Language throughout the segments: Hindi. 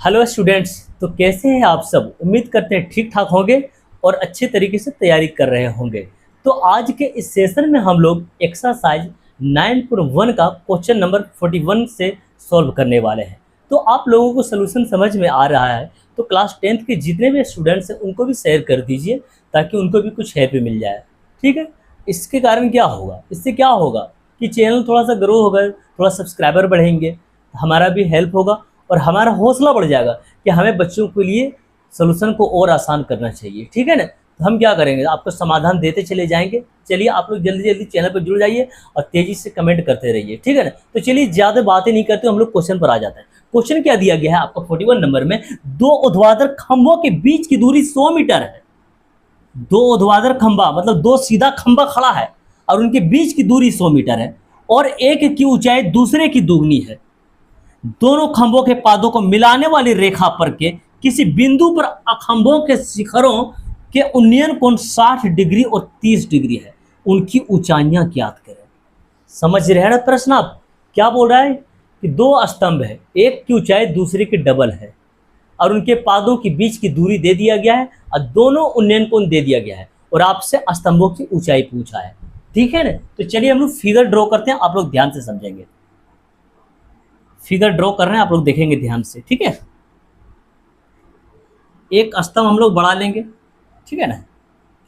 Hello students. तो कैसे हैं आप सब? उम्मीद करते हैं ठीक ठाक होंगे और अच्छे तरीके से तैयारी कर रहे होंगे। तो आज के इस सेशन में हम लोग एक्सरसाइज 9.1 का क्वेश्चन नंबर 41 से सॉल्व करने वाले हैं। तो आप लोगों को सलूशन समझ में आ रहा है तो क्लास 10th के जितने भी स्टूडेंट्स हैं उनको भी शेयर कर दीजिए ताकि उनको भी कुछ हेल्प मिल जाए। ठीक है। इसके कारण क्या होगा, इससे क्या होगा कि चैनल थोड़ा सा ग्रो होगा, थोड़ा सब्सक्राइबर बढ़ेंगे, हमारा भी हेल्प होगा और हमारा हौसला बढ़ जाएगा कि हमें बच्चों के लिए सलूशन को और आसान करना चाहिए। ठीक है ना। तो हम क्या करेंगे, आपको समाधान देते चले जाएंगे। चलिए आप लोग जल्दी जल्दी चैनल पर जुड़ जाइए और तेजी से कमेंट करते रहिए। ठीक है ना। तो चलिए ज़्यादा बातें नहीं करते, हम लोग क्वेश्चन पर आ जाते हैं। क्वेश्चन क्या दिया गया है आपका 41 नंबर में, दो ऊर्ध्वाधर खंभों के बीच की दूरी 100 मीटर है। दो ऊर्ध्वाधर खंभा मतलब दो सीधा खंभा खड़ा है और उनके बीच की दूरी 100 मीटर है और एक की ऊंचाई दूसरे की दुगनी है। दोनों खंभों के पादों को मिलाने वाली रेखा पर के किसी बिंदु पर खंभों के शिखरों के उन्नयन कोण 60 डिग्री और 30 डिग्री है। उनकी ऊंचाइयां ज्ञात करें। समझ रहे हैं ना प्रश्न आप? क्या बोल रहा है कि दो स्तंभ है, एक की ऊंचाई दूसरे की डबल है और उनके पादों के बीच की दूरी दे दिया गया है और दोनों उन्नयन कोण दे दिया गया है और आपसे स्तंभों की ऊंचाई पूछा है। ठीक है ना। तो चलिए हम लोग फिगर ड्रॉ करते हैं, आप लोग ध्यान से समझेंगे। फिगर ड्रॉ कर रहे हैं, आप लोग देखेंगे ध्यान से। ठीक है। एक स्तंभ हम लोग बढ़ा लेंगे, ठीक है ना,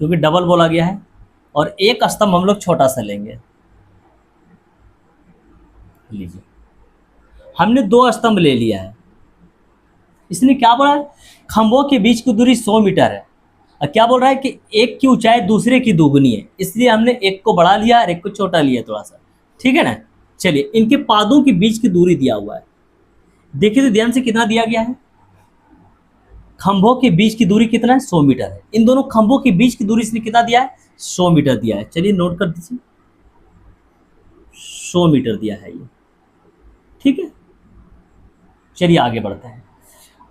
क्योंकि डबल बोला गया है, और एक स्तंभ हम लोग छोटा सा लेंगे। लीजिए, हमने दो स्तंभ ले लिया है। इसने क्या बोला है, खंभों के बीच की दूरी 100 मीटर है और क्या बोल रहा है कि एक की ऊंचाई दूसरे की दोगुनी है, इसलिए हमने एक को बढ़ा लिया और एक को छोटा लिया थोड़ा सा। ठीक है ना। चलिए, इनके पादों के बीच की दूरी दिया हुआ है, देखिए तो ध्यान से कितना दिया गया है। खंभों के बीच की दूरी कितना है, 100 मीटर है। इन दोनों खंभों के बीच की दूरी इसने कितना दिया है, 100 मीटर दिया है। चलिए नोट कर दीजिए, 100 मीटर दिया है ये। ठीक है। चलिए आगे बढ़ते हैं।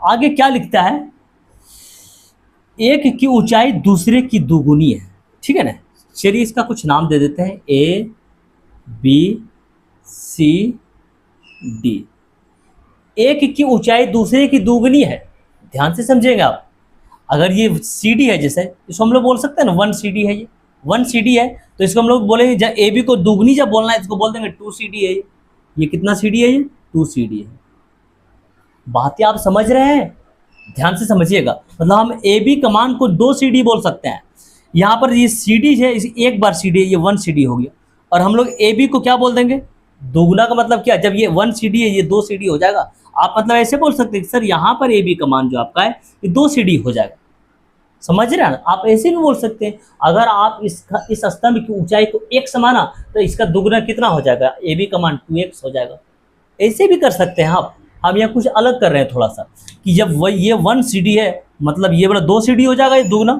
आगे क्या लिखता है, एक की ऊंचाई दूसरे की दोगुनी है। ठीक है ना। चलिए इसका कुछ नाम दे देते हैं, ए बी सी डी। एक की ऊंचाई दूसरे की दोगुनी है, ध्यान से समझेंगे आप। अगर ये सी डी है, जैसे इसको हम लोग बोल सकते हैं ना 1 CD है, ये 1 CD है, तो इसको हम लोग बोलेंगे जब ए बी को दोगुनी जब बोलना है इसको बोल देंगे 2 CD है। ये कितना CD है, ये 2 CD है। बातें आप समझ रहे हैं? ध्यान से समझिएगा। मतलब हम ए बी कमान को 2 CD बोल सकते हैं। यहाँ पर ये CD है, एक बार CD है, ये 1 CD हो गया। और हम लोग ए बी को क्या बोल देंगे, दोगुना का मतलब क्या, जब ये 1 CD है ये 2 CD हो जाएगा। आप मतलब ऐसे बोल सकते हैं सर यहाँ पर ए बी का मान जो आपका है ये 2 CD हो जाएगा। समझ रहे हैं ना? आप ऐसे भी बोल सकते हैं, अगर आप इस स्तंभ की ऊंचाई को 1 समाना तो इसका दुगुना कितना हो जाएगा, ए बी का मान 2x हो जाएगा। ऐसे भी कर सकते हैं आप। हम यहाँ कुछ अलग कर रहे हैं थोड़ा सा, कि जब ये 1 CD है मतलब ये बड़ा 2 CD हो जाएगा, ये दुगुना।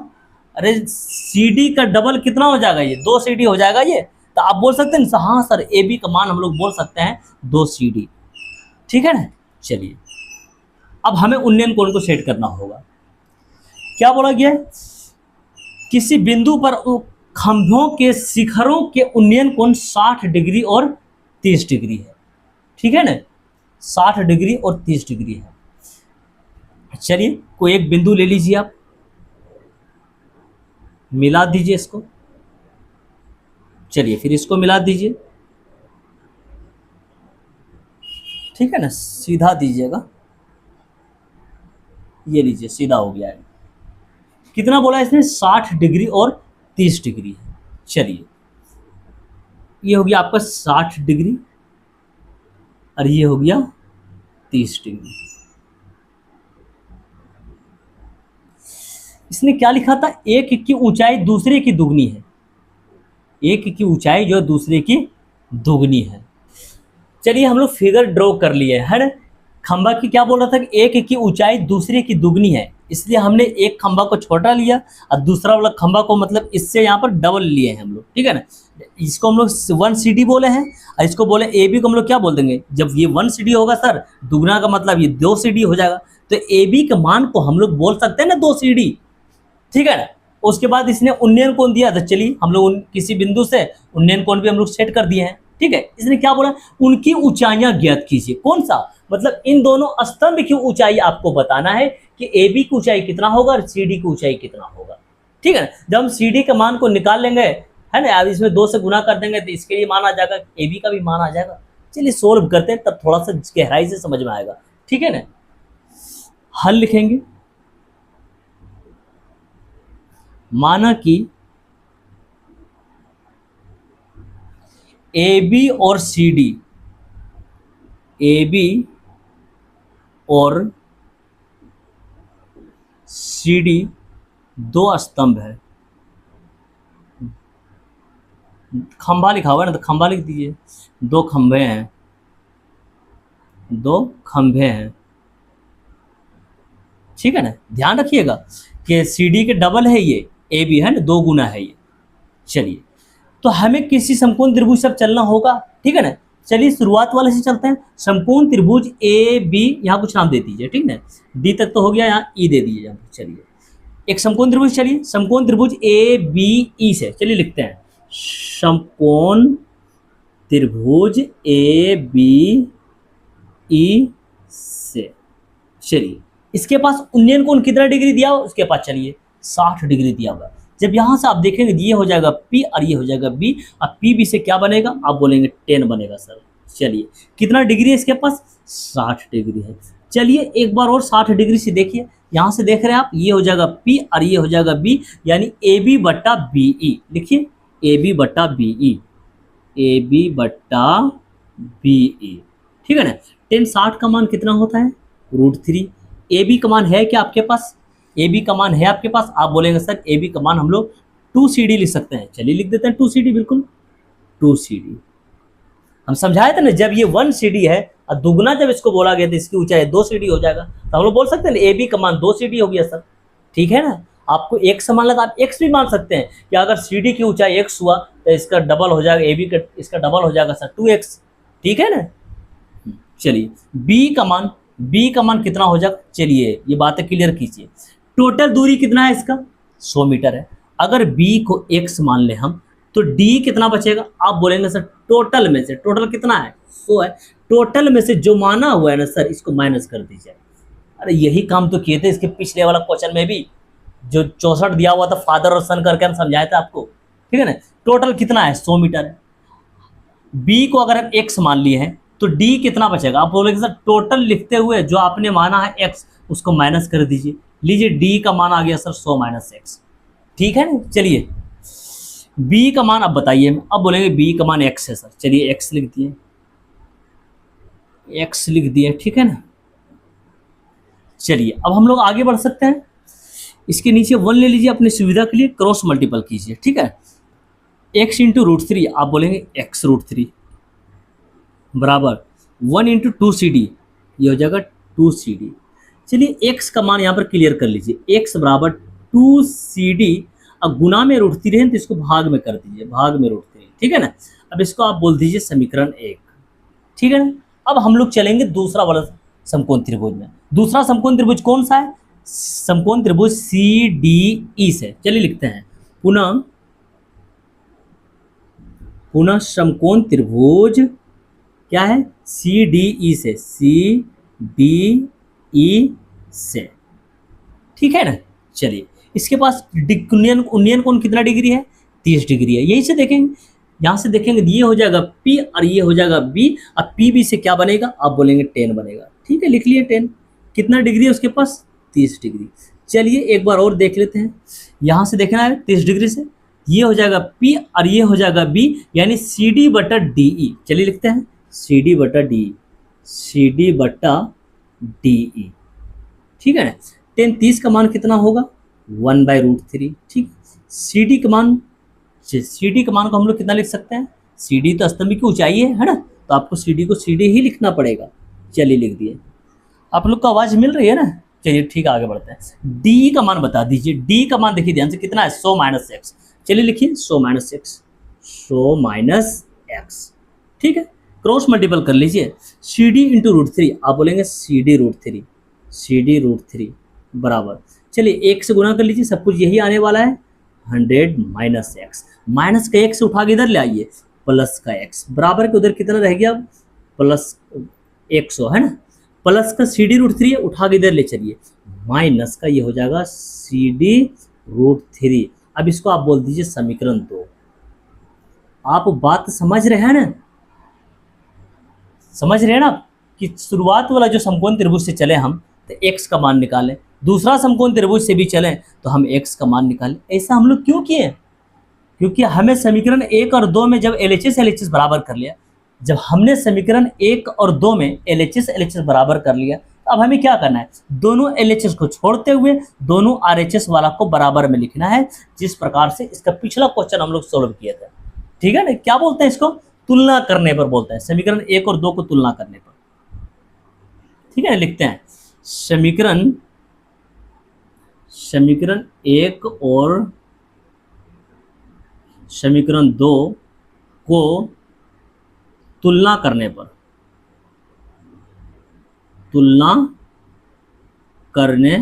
अरे CD का डबल कितना हो जाएगा, ये 2 CD हो जाएगा ये। तो आप बोल सकते हैं हाँ सर ए बी का मान हम लोग बोल सकते हैं 2 CD। ठीक है ना। चलिए अब हमें उन्नयन कोण को सेट करना होगा। क्या बोला गया है, किसी बिंदु पर खंभों के शिखरों के उन्नयन कोण 60 डिग्री और 30 डिग्री है। ठीक है ना, 60 डिग्री और 30 डिग्री है। चलिए कोई एक बिंदु ले लीजिए, आप मिला दीजिए इसको। चलिए फिर इसको मिला दीजिए। ठीक है ना, सीधा दीजिएगा। ये लीजिए, सीधा हो गया है। कितना बोला इसने, 60 डिग्री और 30 डिग्री है। चलिए ये हो गया आपका 60 डिग्री और ये हो गया 30 डिग्री। इसने क्या लिखा था, एक की ऊंचाई दूसरे की दुगनी है। एक की ऊंचाई जो दूसरे की दुगनी है। चलिए हम लोग फिगर ड्रॉ कर लिए है ना। खंभा की क्या बोल रहा था कि एक की ऊंचाई दूसरे की दुगनी है, इसलिए हमने एक खंभा को छोटा लिया और दूसरा वाला खंभा को मतलब इससे यहाँ पर डबल लिए हैं हम लोग। ठीक है ना। इसको हम लोग 1 CD बोले हैं और इसको बोले ए बी को हम लोग क्या बोल देंगे, जब ये 1 CD होगा सर, दुगना का मतलब ये 2 CD हो जाएगा। तो ए बी के मान को हम लोग बोल सकते हैं ना 2 CD। ठीक है ना। उसके बाद इसने उन्नयन कोण दिया, तो चलिए हम लोग किसी बिंदु से उन्नयन कोण भी हम लोग सेट कर दिए हैं। ठीक है। इसने क्या बोला, उनकी ऊंचाइयां ज्ञात कीजिए। कौन सा, मतलब इन दोनों स्तंभ की ऊंचाई आपको बताना है कि ए बी की ऊंचाई कितना होगा और सी डी की ऊंचाई कितना होगा। ठीक है ना, जब हम सी डी के मान को निकाल लेंगे, है ना, अब इसमें 2 से गुना कर देंगे तो इसके लिए मान आ जाएगा, ए बी का भी मान आ जाएगा। चलिए सोल्व करते हैं, तब थोड़ा सा गहराई से समझ में आएगा। ठीक है ना, हल लिखेंगे। माना कि ए बी और सी डी, ए बी और सी डी 2 स्तंभ है। खंभा लिखा हुआ है ना, तो खंभा लिख दीजिए। 2 खंभे हैं, 2 खंभे हैं। ठीक है ना, ध्यान रखिएगा कि सी डी के डबल है ये, ए बी है ना, 2 गुना है ये। चलिए, तो हमें किसी समकोण त्रिभुज से चलना होगा। ठीक है ना, चलिए शुरुआत वाले से चलते हैं। समकोण त्रिभुज ए बी, यहाँ कुछ नाम दे दीजिए। ठीक है, डी तक तो हो गया, यहाँ ई दे दीजिए यहाँ पे। चलिए, एक समकोण त्रिभुज, चलिए समकोण त्रिभुज ए बी ई से, चलिए लिखते हैं समकोण त्रिभुज ए बी ई से। चलिए, इसके पास उन्नयन कोण कितना डिग्री दिया हुआ, उसके पास चलिए 60 डिग्री दिया हुआ। जब यहाँ से आप देखेंगे ये हो जाएगा P और ये हो जाएगा B, अब पी बी से क्या बनेगा, आप बोलेंगे 10 बनेगा सर। चलिए, कितना डिग्री है इसके पास, 60 डिग्री है। चलिए एक बार और 60 डिग्री से देखिए, यहाँ से देख रहे हैं आप, ये हो जाएगा P और ये हो जाएगा B, यानी ए बी बट्टा बी ई। लिखिए ए बी बट्टा बी ई, ए बी बट्टा बी ई। ठीक है ना, 10 60 का मान कितना होता है, √3। ए बी का मान है क्या आपके पास, ए बी का मान है आपके पास, आप बोलेंगे सर ए बी का मान हम लोग 2CD लिख सकते हैं। चलिए लिख देते हैं 2CD, बिल्कुल 2CD। हम समझाए थे ना, जब ये 1CD है और दुगना जब इसको बोला गया तो इसकी ऊंचाई 2CD हो जाएगा, तो हम लोग बोल सकते हैं ना ए बी का मान 2CD हो गया सर। ठीक है ना, आपको x मान लगा, आप x भी मान सकते हैं कि अगर CD की ऊंचाई x हुआ तो इसका डबल हो जाएगा, ए बी का इसका डबल हो जाएगा सर 2x। ठीक है ना, चलिए b का मान कितना हो जाएगा, चलिए ये बातें क्लियर कीजिए। टोटल दूरी कितना है इसका, 100 मीटर है। अगर b को x मान ले हम, तो d कितना बचेगा, आप बोलेंगे सर टोटल में से, टोटल कितना है 100 है, टोटल में से जो माना हुआ है ना सर इसको माइनस कर दीजिए। अरे यही काम तो किए थे इसके पिछले वाला क्वेश्चन में भी, जो 64 दिया हुआ था फादर और सन करके हम समझाए थे आपको। ठीक है ना, टोटल कितना है 100 मीटर है। b को अगर हम x मान लिए हैं तो d कितना बचेगा, आप बोलेंगे सर टोटल लिखते हुए जो आपने माना है x उसको माइनस कर दीजिए। लीजिए d का मान आ गया सर 100 माइनस x। ठीक है ना, चलिए b का मान अब बताइए, अब बोलेंगे b का मान x है सर। चलिए x लिख दिए, x लिख दिए। ठीक है ना, चलिए अब हम लोग आगे बढ़ सकते हैं। इसके नीचे 1 ले लीजिए, अपनी सुविधा के लिए क्रॉस मल्टीपल कीजिए। ठीक है, x इंटू √3, आप बोलेंगे x √3 बराबर 1 इंटू 2CD, ये हो जाएगा 2CD। चलिए x का मान यहाँ पर क्लियर कर लीजिए, x बराबर 2CD, अब गुना में √3 है तो इसको भाग में कर दीजिए, भाग में √3। ठीक है ना, अब इसको आप बोल दीजिए समीकरण 1। ठीक है ना, अब हम लोग चलेंगे दूसरा वाला समकोण त्रिभुज में। दूसरा समकोण त्रिभुज कौन सा है, समकोण त्रिभुज CDE से। चलिए लिखते हैं पुनः समकोण त्रिभुज क्या है, CDE से, CDE से। ठीक है ना, चलिए इसके पास उन्नयन कोण कितना डिग्री है, 30 डिग्री है। यही से देखेंगे, यहाँ से देखेंगे ये हो जाएगा P और ये हो जाएगा B, अब PB से क्या बनेगा, आप बोलेंगे 10 बनेगा। ठीक है, लिख लिए 10। कितना डिग्री है उसके पास, 30 डिग्री। चलिए एक बार और देख लेते हैं, यहाँ से देखना है 30 डिग्री से, ये हो जाएगा P और ये हो जाएगा B, यानी CD बटा DE। चलिए लिखते हैं CD बटा DE, CD बटा DE। ठीक है ना, 10 30 का मान कितना होगा, 1/√3। ठीक, CD का मान को हम लोग कितना लिख सकते हैं, CD तो स्तंभ की ऊंचाई है ना, तो आपको CD को CD ही लिखना पड़ेगा। चलिए लिख दिए। आप लोग को आवाज़ मिल रही है ना, चलिए ठीक, आगे बढ़ते हैं। D का मान बता दीजिए, D का मान देखिए ध्यान से कितना है, 100 माइनस एक्स। चलिए लिखिए 100 माइनस एक्स, 100 माइनस एक्स। ठीक है, क्रॉस मल्टीपल कर लीजिए, CD इंटू √3, आप बोलेंगे CD √3 बराबर, चलिए 1 से गुना कर लीजिए, सब कुछ यही आने वाला है, 100 माइनस एक्स। माइनस का x उठा के इधर ले आइए, प्लस का x बराबर के उधर कितना रह गया, प्लस 100 है ना। प्लस का सी डी रूट थ्री है, उठा के इधर ले चलिए, माइनस का ये हो जाएगा सी डी रूट थ्री। अब इसको आप बोल दीजिए समीकरण 2। आप बात समझ रहे हैं ना, समझ रहे हैं ना कि शुरुआत वाला जो समकोण त्रिभुज से चले हम तो x का मान निकालें, दूसरा समकोण त्रिभुज से भी चलें तो हम x का मान निकालें। ऐसा हम लोग क्यों किए? क्योंकि हमें समीकरण 1 और 2 में जब LHS LHS बराबर कर लिया, जब हमने समीकरण 1 और 2 में LHS LHS बराबर कर लिया, तो अब हमें क्या करना है, दोनों LHS को छोड़ते हुए दोनों RHS वाला को बराबर में लिखना है, जिस प्रकार से इसका पिछला क्वेश्चन हम लोग सोल्व किए थे। ठीक है ना, क्या बोलते हैं इसको, तुलना करने पर बोलते हैं, समीकरण 1 और 2 को तुलना करने पर। ठीक है, लिखते हैं समीकरण 1 और समीकरण 2 को तुलना करने पर, तुलना करने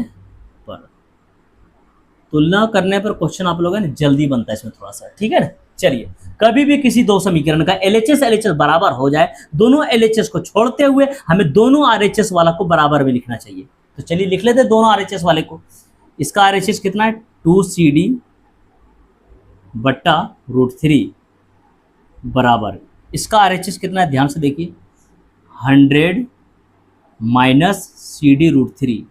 पर क्वेश्चन आप लोग है ना जल्दी बनता है इसमें थोड़ा सा। ठीक है ना, चलिए कभी भी किसी दो समीकरण का LHS LHS बराबर हो जाए, दोनों LHS को छोड़ते हुए हमें दोनों RHS वाला को बराबर में लिखना चाहिए। तो चलिए लिख लेते हैं दोनों RHS वाले को। इसका RHS कितना है, 2CD बट्टा रूट थ्री बराबर, इसका RHS कितना है, ध्यान से देखिए, 100 माइनस CD रूट थ्री।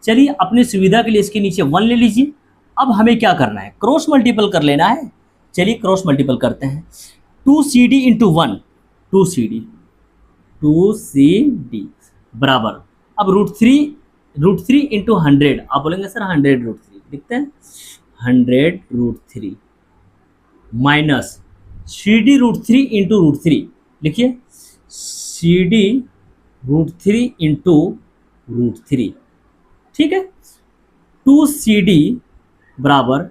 चलिए अपनी सुविधा के लिए इसके नीचे 1 ले लीजिए। अब हमें क्या करना है, क्रॉस मल्टीपल कर लेना है। चलिए क्रॉस मल्टीपल करते हैं, 2CD इंटू 1, 2CD बराबर, अब रूट थ्री इंटू 100, आप बोलेंगे सर 100 रूट थ्री, लिखते हैं 100 root three minus CD root three into root three, लिखिए CD root three into root three. ठीक है, 2CD बराबर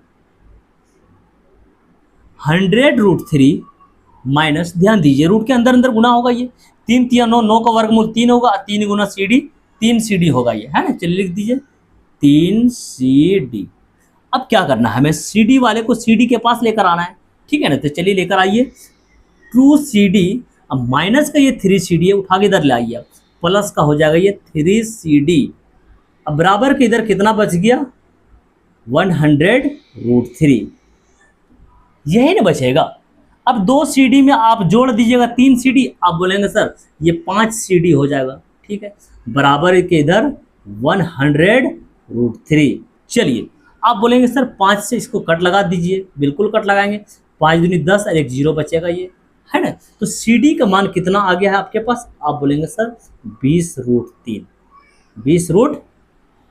100 रूट थ्री माइनस, ध्यान दीजिए रूट के अंदर अंदर गुना होगा, ये 3 3 9, 9 का वर्गमूल 3 होगा, 3 गुना CD 3CD होगा ये, है ना। चलिए लिख दीजिए 3CD। अब क्या करना है, हमें CD वाले को CD के पास लेकर आना है। ठीक है ना, तो चलिए लेकर आइए 2CD, अब माइनस का ये 3CD है, उठा के इधर ले आइए, अब प्लस का हो जाएगा ये 3CD। अब बराबर के इधर कितना बच गया, 100 रूट थ्री, यही ना बचेगा। अब 2CD में आप जोड़ दीजिएगा 3CD, आप बोलेंगे सर ये 5CD हो जाएगा। ठीक है, बराबर के इधर 100 रूट थ्री। चलिए आप बोलेंगे सर 5 से इसको कट लगा दीजिए, बिल्कुल कट लगाएंगे, 5 दूनी 10 और एक 0 बचेगा, ये है ना। तो CD का मान कितना आ गया है आपके पास, आप बोलेंगे सर 20 रूट 3, 20 रूट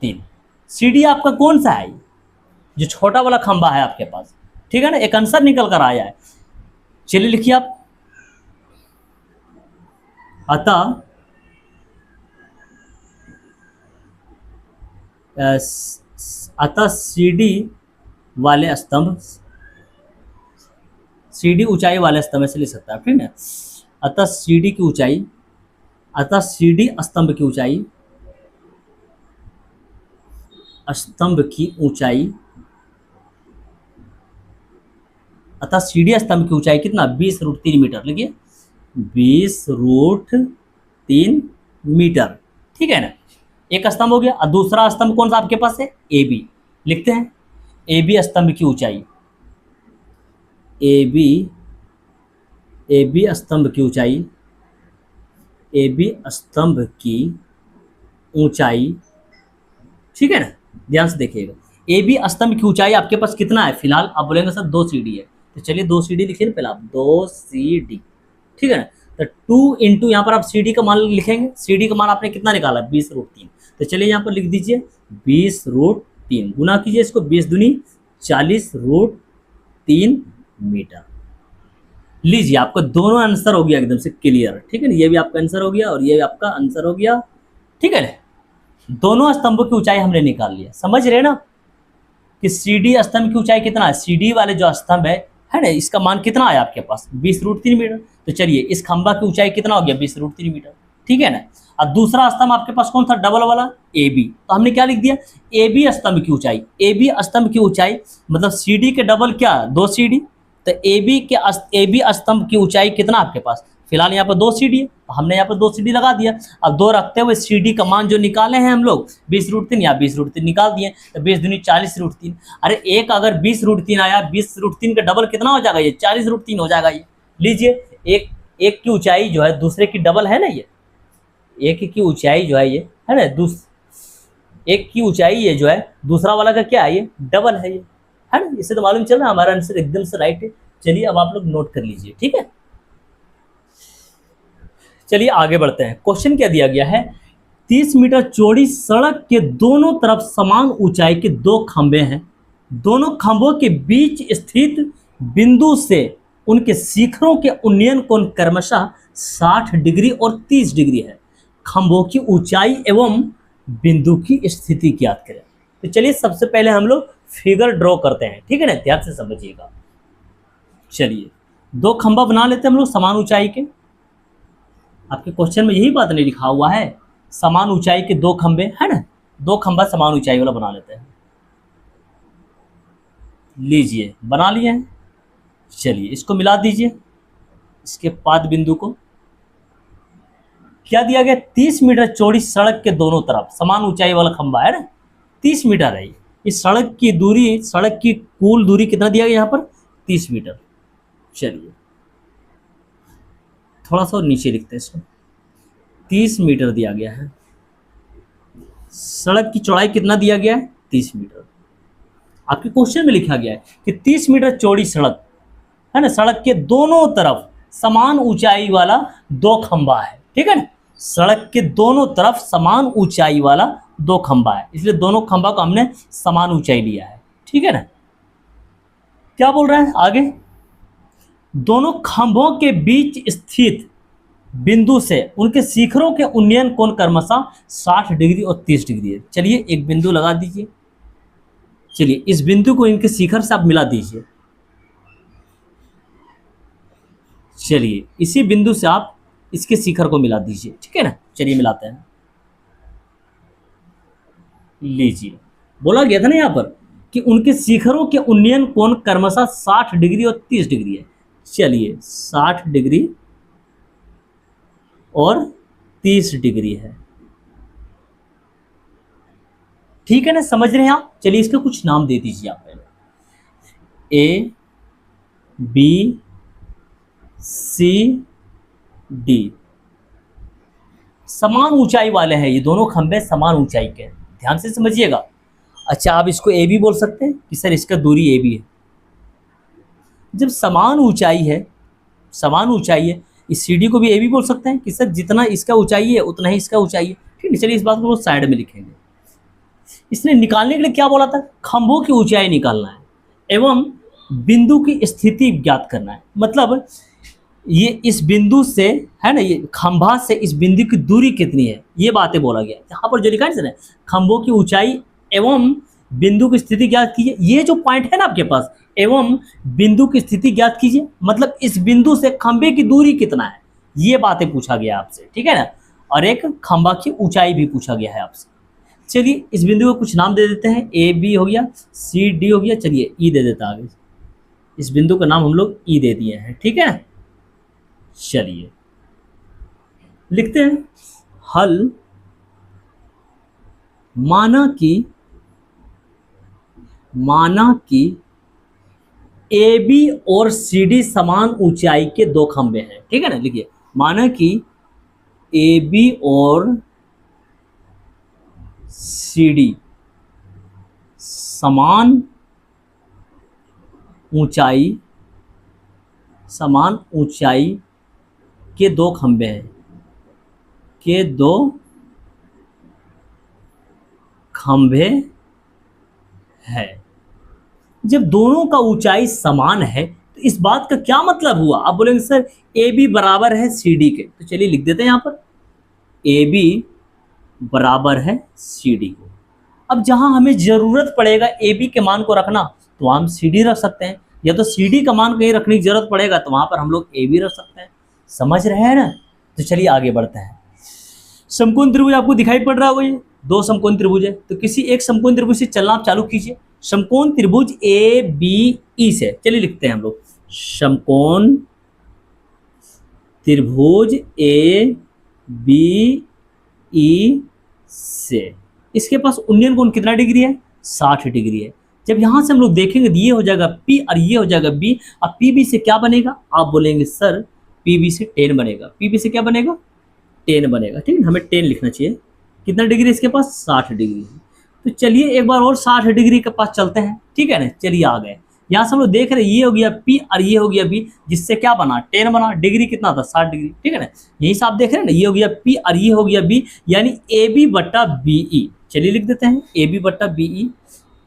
3। CD आपका कौन सा है, जो छोटा वाला खंबा है आपके पास। ठीक है ना, एक आंसर निकल कर आया है। चलिए लिखिए आप, अतः CD वाले स्तंभ, CD ऊंचाई वाले स्तंभ से ले सकता है। ठीक है, अतः CD की ऊंचाई, अतः CD स्तंभ की ऊंचाई, अतः CD स्तंभ की ऊंचाई कितना, 20 रूट 3 मीटर, लिखिए 20 रूट 3 मीटर। ठीक है ना, एक स्तंभ हो गया। और दूसरा स्तंभ कौन सा आपके पास है, AB, लिखते हैं AB स्तंभ की ऊंचाई, AB स्तंभ की ऊंचाई, AB स्तंभ की ऊंचाई। ठीक है ना, ध्यान से देखिएगा, AB स्तंभ की ऊंचाई आपके पास कितना है, फिलहाल आप बोलेंगे सर 2CD है, तो चलिए 2CD लिखिए पहले आप, 2CD। ठीक है ना, तो 2 इंटू यहाँ पर आप CD का मान लिखेंगे, CD का मान आपने कितना निकाला, 20 रूट 3, तो चलिए यहाँ पर लिख दीजिए 20 रूट 3, गुना कीजिए इसको, 20 दूनी 40 रूट 3 मीटर। लीजिए आपका दोनों आंसर हो गया एकदम से क्लियर। ठीक है ना, ये भी आपका आंसर हो गया और ये भी आपका आंसर हो गया। ठीक है ना, दोनों स्तंभों की ऊंचाई हमने निकाल लिया। समझ रहे ना कि CD स्तंभ की ऊंचाई कितना है, CD वाले जो स्तंभ है ना, इसका मान कितना आया आपके पास, 20 रूट 3 मीटर। तो चलिए इस खंबा की ऊंचाई कितना हो गया, 20 रूट 3 मीटर। ठीक है ना, और दूसरा स्तंभ आपके पास कौन था, डबल वाला AB, तो हमने क्या लिख दिया, AB स्तंभ की ऊंचाई, AB स्तंभ की ऊंचाई मतलब CD के डबल क्या, 2CD, तो ए बी स्तंभ की ऊंचाई कितना आपके पास, फिलहाल यहाँ पर 2 सीढ़ी है, हमने यहाँ पर 2 सीढ़ी लगा दिया। अब 2 रखते हुए सीढ़ी का मान जो निकाले हैं हम लोग 20√3, या 20√3 निकाल दिए, तो 20 दूनी 40√3। अरे एक अगर 20√3 आया, 20√3 का डबल कितना हो जाएगा, ये 40√3 हो जाएगा। ये लीजिए, एक की ऊंचाई जो है दूसरे की डबल है ना, ये एक की ऊंचाई जो है ये है ना, एक की ऊंचाई ये जो है दूसरा वाला का क्या है, ये डबल है, ये है ना। इससे तो मालूम चल रहा है हमारा आंसर एकदम से राइट है। चलिए अब आप लोग नोट कर लीजिए, ठीक है। चलिए आगे बढ़ते हैं। क्वेश्चन क्या दिया गया है, 30 मीटर चौड़ी सड़क के दोनों तरफ समान ऊंचाई के 2 खंभे हैं। दोनों खंभों के बीच स्थित बिंदु से उनके शिखरों के उन्नयन कोण क्रमशः 60 डिग्री और 30 डिग्री है। खंभों की ऊंचाई एवं बिंदु की स्थिति ज्ञात करें। तो चलिए सबसे पहले हम लोग फिगर ड्रॉ करते हैं, ठीक है ना, ध्यान से समझिएगा। चलिए 2 खंभा बना लेते हैं हम लोग समान ऊंचाई के। आपके क्वेश्चन में यही बात नहीं लिखा हुआ है, समान ऊंचाई के 2 खंभे है ना, 2 खंभा समान ऊंचाई वाला बना लेते हैं। लीजिए बना लिए हैं। चलिए इसको मिला दीजिए, इसके पाद बिंदु को। क्या दिया गया, 30 मीटर चौड़ी सड़क के दोनों तरफ समान ऊंचाई वाला खंभा है ना, 30 मीटर है। इस सड़क की दूरी, सड़क की कुल दूरी कितना दिया गया यहाँ पर, 30 मीटर। चलिए थोड़ा सा नीचे लिखते हैं इसको, 30 मीटर दिया गया है। सड़क की चौड़ाई कितना दिया गया है, 30 मीटर। आपके क्वेश्चन में लिखा गया है कि 30 मीटर चौड़ी सड़क है ना, सड़क के दोनों तरफ समान ऊंचाई वाला 2 खंभा है, ठीक है ना। सड़क के दोनों तरफ समान ऊंचाई वाला 2 खंभा है, इसलिए दोनों खंभा को हमने समान ऊंचाई लिया है, ठीक है ना। क्या बोल रहा है आगे, दोनों खंभों के बीच स्थित बिंदु से उनके शिखरों के उन्नयन कोण क्रमशः 60 डिग्री और 30 डिग्री है। चलिए एक बिंदु लगा दीजिए। चलिए इस बिंदु को इनके शिखर से आप मिला दीजिए। चलिए इसी बिंदु से आप इसके शिखर को मिला दीजिए, ठीक है ना। चलिए मिलाते हैं। लीजिए बोला गया था ना यहाँ पर कि उनके शिखरों के उन्नयन कोण क्रमशः 60 डिग्री और 30 डिग्री है। चलिए 60 डिग्री और 30 डिग्री है, ठीक है ना, समझ रहे हैं आप। चलिए इसके कुछ नाम दे दीजिए आप पहले, ए बी सी डी। समान ऊंचाई वाले हैं ये दोनों खंभे, समान ऊंचाई के, ध्यान से समझिएगा। अच्छा आप इसको ए बी बोल सकते हैं कि सर इसका दूरी ए बी है। जब समान ऊंचाई है, समान ऊंचाई है, इस सीढ़ी को भी ए बी बोल सकते हैं कि सर जितना इसका ऊंचाई है उतना ही इसका ऊंचाई है, ठीक है। चलिए इस बात को साइड में लिखेंगे। इसने निकालने के लिए क्या बोला था, खंभों की ऊंचाई निकालना है एवं बिंदु की स्थिति ज्ञात करना है। मतलब ये इस बिंदु से है ना, ये खंभा से इस बिंदु की दूरी कितनी है, ये बातें बोला गया है। यहाँ पर जो लिखा है ना, खंभों की ऊंचाई एवं बिंदु की स्थिति ज्ञात कीजिए, ये जो पॉइंट है ना आपके पास, एवं बिंदु की स्थिति ज्ञात कीजिए, मतलब इस बिंदु से खंभे की दूरी कितना है, ये बातें पूछा गया आपसे, ठीक है ना। और एक खंभा की ऊंचाई भी पूछा गया है आपसे। चलिए इस बिंदु को कुछ नाम दे देते हैं, ए बी हो गया, सी डी हो गया, चलिए ई दे देता आगे। इस बिंदु का नाम हम लोग ई दे दिए हैं, ठीक है। चलिए लिखते हैं, हल माना कि ए बी और सी डी समान ऊंचाई के 2 खंभे हैं, ठीक है ना। लिखिए, माना कि ए बी और सी डी समान ऊंचाई के 2 खंभे हैं, के 2 खंभे है। जब दोनों का ऊंचाई समान है तो इस बात का क्या मतलब हुआ, आप बोलेंगे सर ए बी बराबर है सी डी के, तो चलिए लिख देते हैं यहाँ पर ए बी बराबर है सी डी को। अब जहां हमें जरूरत पड़ेगा ए बी के मान को रखना तो हम सी डी रख सकते हैं, या तो सी डी का मान कहीं रखने की जरूरत पड़ेगा तो वहां पर हम लोग ए बी रख सकते हैं। समझ रहे हैं ना। तो चलिए आगे बढ़ते हैं। समकोण त्रिभुज आपको दिखाई पड़ रहा होगा, ये 2 समकोण त्रिभुज है, तो किसी एक समकोण त्रिभुज से चलना आप चालू कीजिए। समकोण त्रिभुज ए बी ई से, चलिए लिखते हैं हम लोग समकोण त्रिभुज ए बी ई से इसके पास उन्नयन कोण कितना डिग्री है, 60 डिग्री है। जब यहां से हम लोग देखेंगे तो ये हो जाएगा P और ये हो जाएगा B। अब PB से क्या बनेगा, आप बोलेंगे सर PB से 10 बनेगा। PB से क्या बनेगा, 10 बनेगा। ठीक है, हमें 10 लिखना चाहिए। कितना डिग्री इसके पास, 60 डिग्री है। तो चलिए एक बार और 60 डिग्री के पास चलते हैं। ठीक है ना, चलिए आ गए। यहाँ से हम लोग देख रहे हैं ये हो गया P और ये हो गया B, जिससे क्या बना, 10 बना। डिग्री कितना था, 60 डिग्री। ठीक है ना, यही से आप देख रहे हैं ना, ये हो गया P और ये हो गया B, यानी AB बट्टा BE। चलिए लिख देते हैं AB बट्टा BE,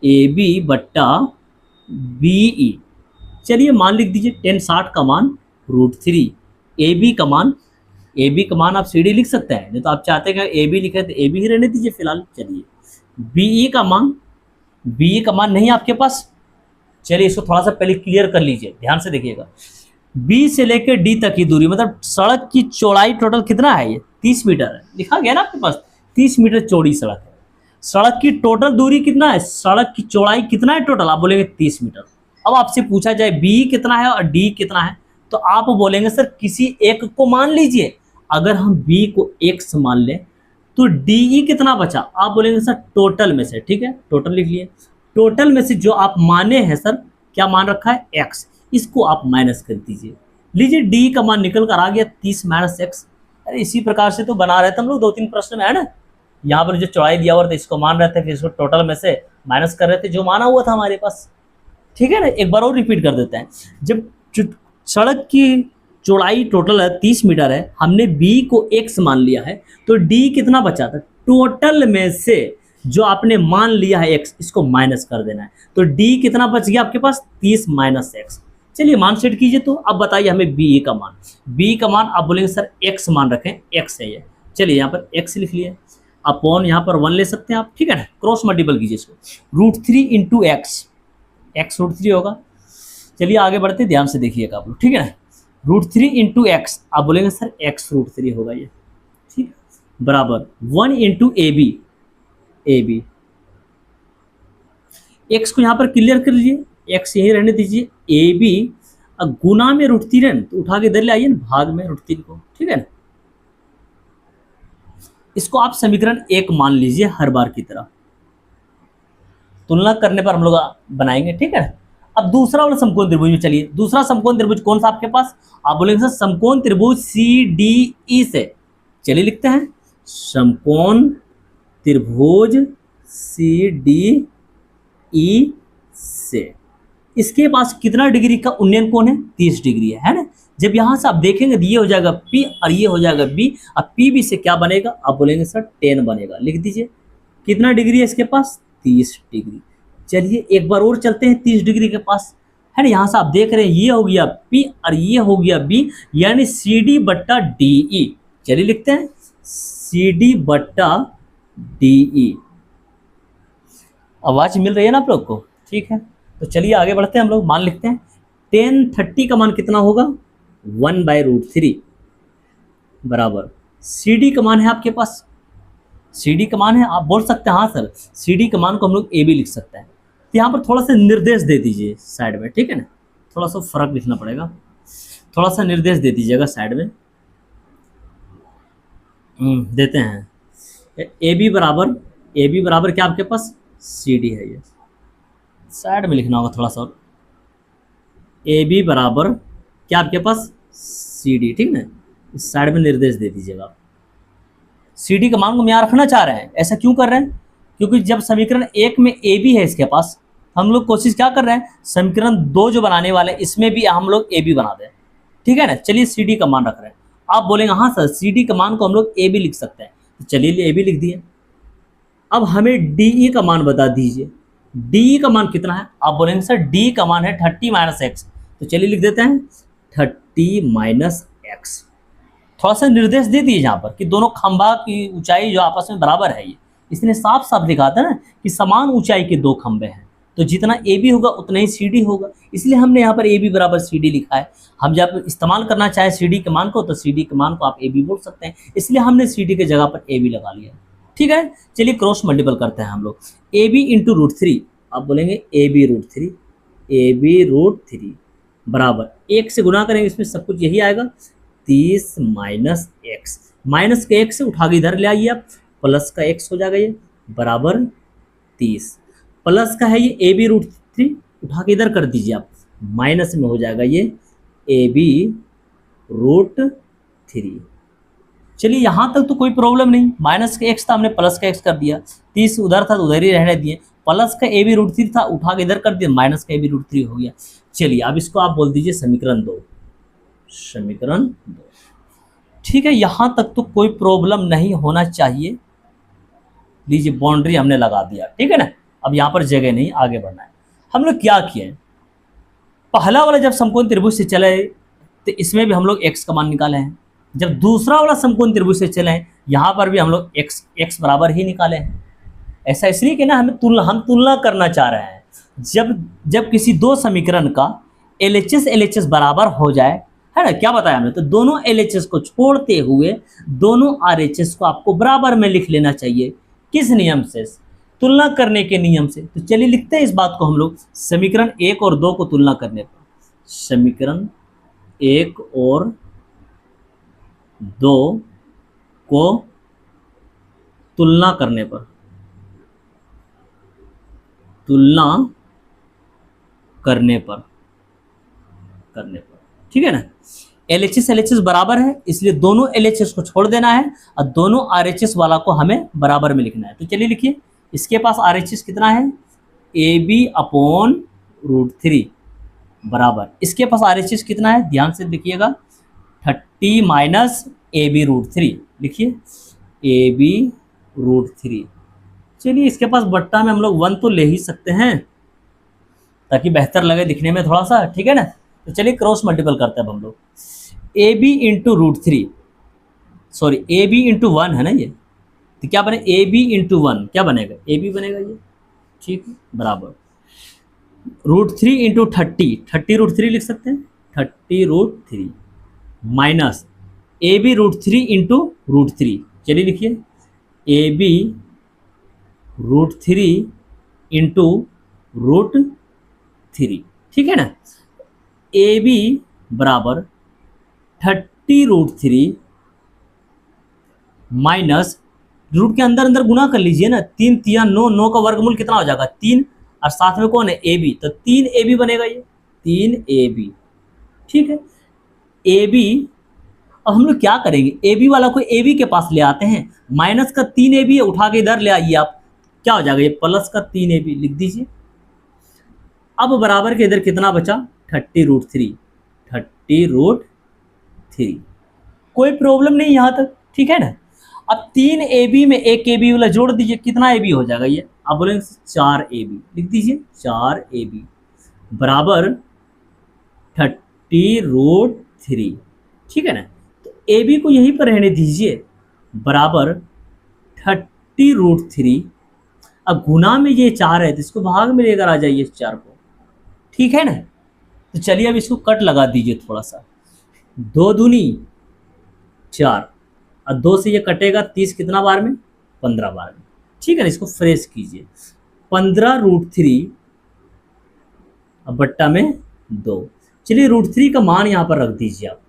AB बट्टा BE। चलिए मान लिख दीजिए 10 60 का मान √3। AB का मान आप CD लिख सकते हैं, नहीं तो आप चाहते हैं AB लिखे तो AB ही रहने दीजिए फिलहाल। चलिए BE का मान नहीं आपके पास। चलिए इसको थोड़ा सा पहले क्लियर कर लीजिए, ध्यान से देखिएगा। B से लेकर D तक की दूरी, मतलब सड़क की चौड़ाई टोटल कितना है, ये 30 मीटर है। लिखा गया ना आपके पास, 30 मीटर चौड़ी सड़क है। सड़क की टोटल दूरी कितना है, सड़क की चौड़ाई कितना है टोटल, आप बोलेंगे 30 मीटर। अब आपसे पूछा जाए B कितना है और D कितना है, तो आप बोलेंगे सर किसी एक को मान लीजिए। अगर हम B को x मान लें तो DE कितना बचा, आप बोलेंगे सर टोटल में से। ठीक है, टोटल लिख लिए। टोटल में से जो आप माने हैं सर, क्या मान रखा है, x, इसको आप माइनस कर दीजिए। लीजिए D का मान निकल कर आ गया 30 - x। अरे इसी प्रकार से तो बना रहे थे हम लोग 2-3 प्रश्न में, है ना। यहाँ पर जो चौड़ाई दिया हुआ था इसको मान रहे थे, फिर इसको टोटल में से माइनस कर रहे थे जो माना हुआ था हमारे पास। ठीक है ना, एक बार और रिपीट कर देते हैं। जब सड़क की चौड़ाई टोटल है 30 मीटर है, हमने B को x मान लिया है, तो D कितना बचा था, टोटल में से जो आपने मान लिया है x, इसको माइनस कर देना है। तो D कितना बच गया आपके पास, 30 - x। चलिए मान सेट कीजिए। तो अब बताइए हमें BE का मान। B का मान आप बोलेंगे सर x मान रखें, x है ये। चलिए यहाँ पर x लिख लिए, अपॉन यहाँ पर 1 ले सकते हैं आप। ठीक है ना, क्रॉस मल्टीपल कीजिए इसको, √3 इंटू x √3 होगा। चलिए आगे बढ़ते, ध्यान से देखिएगा आप लोग। ठीक है ना, √3 इंटू x, आप बोलेंगे सर x √3 होगा ये। ठीक, बराबर 1 इंटू AB x को यहाँ पर क्लियर कर लीजिए, x यही रहने दीजिए। AB गुना में √3 है, तो उठा के इधर ले आइए ना, भाग में √3 को। ठीक है ना, इसको आप समीकरण 1 मान लीजिए हर बार की तरह। तुलना करने पर हम लोग बनाएंगे। ठीक है, अब दूसरा वाला समकोण त्रिभुज में चलिए। दूसरा समकोण त्रिभुज कौन सा आपके पास, आप बोलेंगे सर समकोण त्रिभुज CDE से। चलिए लिखते हैं समकोण त्रिभुज CDE से। इसके पास कितना डिग्री का उन्नयन कोण है, 30 डिग्री है ना। जब यहाँ से आप देखेंगे तो ये हो जाएगा P और ये हो जाएगा B। अब PB से क्या बनेगा, आप बोलेंगे सर 10 बनेगा। लिख दीजिए कितना डिग्री है इसके पास, 30 डिग्री। चलिए एक बार और चलते हैं 30 डिग्री के पास, है ना। यहाँ से आप देख रहे हैं ये हो गया P और ये हो गया B, यानी CD बट्टा DE। चलिए लिखते हैं CD बट्टा DE। आवाज मिल रही है ना आप लोग को, ठीक है। तो चलिए आगे बढ़ते हैं हम लोग। मान लिखते हैं 10 30 का मान कितना होगा, 1/√3 बराबर CD का मान है आपके पास। CD का मान है, आप बोल सकते हैं हाँ सर CD का मान को हम लोग AB लिख सकते हैं। तो यहाँ पर थोड़ा सा निर्देश दे दीजिए साइड में, ठीक है ना। थोड़ा सा फर्क लिखना पड़ेगा, थोड़ा सा निर्देश दे दीजिएगा साइड में। देते हैं AB बराबर क्या आपके पास, CD है। ये साइड में लिखना होगा थोड़ा सा, और AB बराबर क्या आपके पास, CD, ठीक ना। इस साइड में निर्देश दे दीजिएगा आप। CD का मान को हम यहाँ रखना चाह रहे हैं, ऐसा क्यों कर रहे हैं, क्योंकि जब समीकरण 1 में AB है इसके पास, हम लोग कोशिश क्या कर रहे हैं, समीकरण 2 जो बनाने वाले हैं इसमें भी हम लोग AB बना दें, ठीक है ना। चलिए CD का मान रख रहे हैं, आप बोलेंगे हाँ सर CD का मान को हम लोग AB लिख सकते हैं, तो चलिए AB लिख दिए। अब हमें DE का मान बता दीजिए, DE का मान कितना है, आप बोलेंगे सर D का मान है 30 - x, तो चलिए लिख देते हैं 30 - x। थोड़ा सा निर्देश दे दिए यहाँ पर कि दोनों खंभा की ऊंचाई जो आपस में बराबर है, ये इसने साफ साफ दिखाता है ना कि समान ऊंचाई के दो खंभे हैं, तो जितना AB होगा उतना ही CD होगा, इसलिए हमने यहाँ पर AB बराबर CD लिखा है। हम जब इस्तेमाल करना चाहे CD के मान को, तो CD के मान को आप AB बोल सकते हैं, इसलिए हमने CD के जगह पर AB लगा लिया, ठीक है। चलिए क्रॉस मल्टीपल करते हैं हम लोग, AB × √3, आप बोलेंगे AB √3, AB √3 बराबर 1 से गुना करेंगे, इसमें सब कुछ यही आएगा 30 माइनस एक्स, माइनस के 1 से उठा के इधर ले आइए आप, प्लस का x हो जाएगा ये बराबर 30, प्लस का है ये ए बी रूट थ्री, उठा के इधर कर दीजिए आप, माइनस में हो जाएगा ये ए बी रूट थ्री। चलिए यहाँ तक तो कोई प्रॉब्लम नहीं, माइनस का एक्स था हमने प्लस का एक्स कर दिया, 30 उधर था तो उधर ही रहने दिए, प्लस का ए बी रूट थ्री था उठा के इधर कर दिया, माइनस का ए बी रूट थ्री हो गया। चलिए अब इसको आप बोल दीजिए समीकरण 2, समीकरण 2। ठीक है, यहाँ तक तो कोई प्रॉब्लम नहीं होना चाहिए। लीजिए बाउंड्री हमने लगा दिया, ठीक है ना, अब यहाँ पर जगह नहीं, आगे बढ़ना है। हम लोग क्या किए, पहला वाला जब समकोण त्रिभुज से चले तो इसमें भी हम लोग x का मान निकाले हैं, जब दूसरा वाला समकोण त्रिभुज से चले हैं यहाँ पर भी हम लोग x बराबर ही निकाले हैं। ऐसा इसलिए कि ना हम तुलना करना चाह रहे हैं, जब किसी दो समीकरण का LHS बराबर हो जाए, है ना, क्या बताया हमने, तो दोनों LHS को छोड़ते हुए दोनों RHS को आपको बराबर में लिख लेना चाहिए। किस नियम से, तुलना करने के नियम से। तो चलिए लिखते हैं इस बात को हम लोग, समीकरण 1 और 2 को तुलना करने पर, समीकरण 1 और 2 को तुलना करने पर, तुलना करने पर, ठीक है ना, LHS बराबर है इसलिए दोनों LHS को छोड़ देना है और दोनों RHS वाला को हमें बराबर में लिखना है। तो चलिए लिखिए, इसके पास RHS कितना है, AB अपॉन रूट थ्री बराबर, इसके पास RHS कितना है, ध्यान से देखिएगा 30 माइनस AB रूट थ्री, लिखिए AB रूट थ्री। चलिए इसके पास बट्टा में हम लोग 1 तो ले ही सकते हैं ताकि बेहतर लगे दिखने में थोड़ा सा, ठीक है ना। तो चलिए क्रॉस मल्टीपल करते हैं अब हम लोग, AB into root three, sorry AB into 1 है ना ये, तो क्या बने AB इंटू 1 क्या बनेगा, AB बनेगा ये, ठीक है, बराबर root three into 30 root three लिख सकते हैं, 30 root three minus AB root three into root three, चलिए लिखिए AB root three into root three, ठीक है ना। AB बराबर 30 रूट थ्री माइनस रूट के अंदर अंदर गुना कर लीजिए ना, 3 तिया 9, 9 का वर्गमूल कितना हो जाएगा 3, और साथ में कौन है AB, तो 3AB बनेगा ये, 3AB, ठीक है। AB अब हम लोग क्या करेंगे, AB वाला को AB के पास ले आते हैं, माइनस का 3AB उठा के इधर ले आइए आप, क्या हो जाएगा ये प्लस का 3AB लिख दीजिए। अब बराबर के इधर कितना बचा 30 रूट थ्री, 30 रूट थ्री, कोई प्रॉब्लम नहीं यहाँ तक, ठीक है ना। अब 3AB में एक AB वाला जोड़ दीजिए, कितना AB हो जाएगा ये, आप बोलेंगे 4AB, लिख दीजिए 4AB बराबर 30 रूट थ्री, ठीक है ना। तो AB को यहीं पर रहने दीजिए बराबर 30 रूट थ्री, अब गुना में ये 4 है तो इसको भाग में लेकर आ जाइए 4 को, ठीक है ना। तो चलिए अब इसको कट लगा दीजिए थोड़ा सा, 2 दूनी 4 और 2 से ये कटेगा 30 कितना बार में, 15 बार में, ठीक है ना। इसको फ्रेश कीजिए, 15 रूट थ्री अब बट्टा में 2, चलिए रूट थ्री का मान यहाँ पर रख दीजिए आप,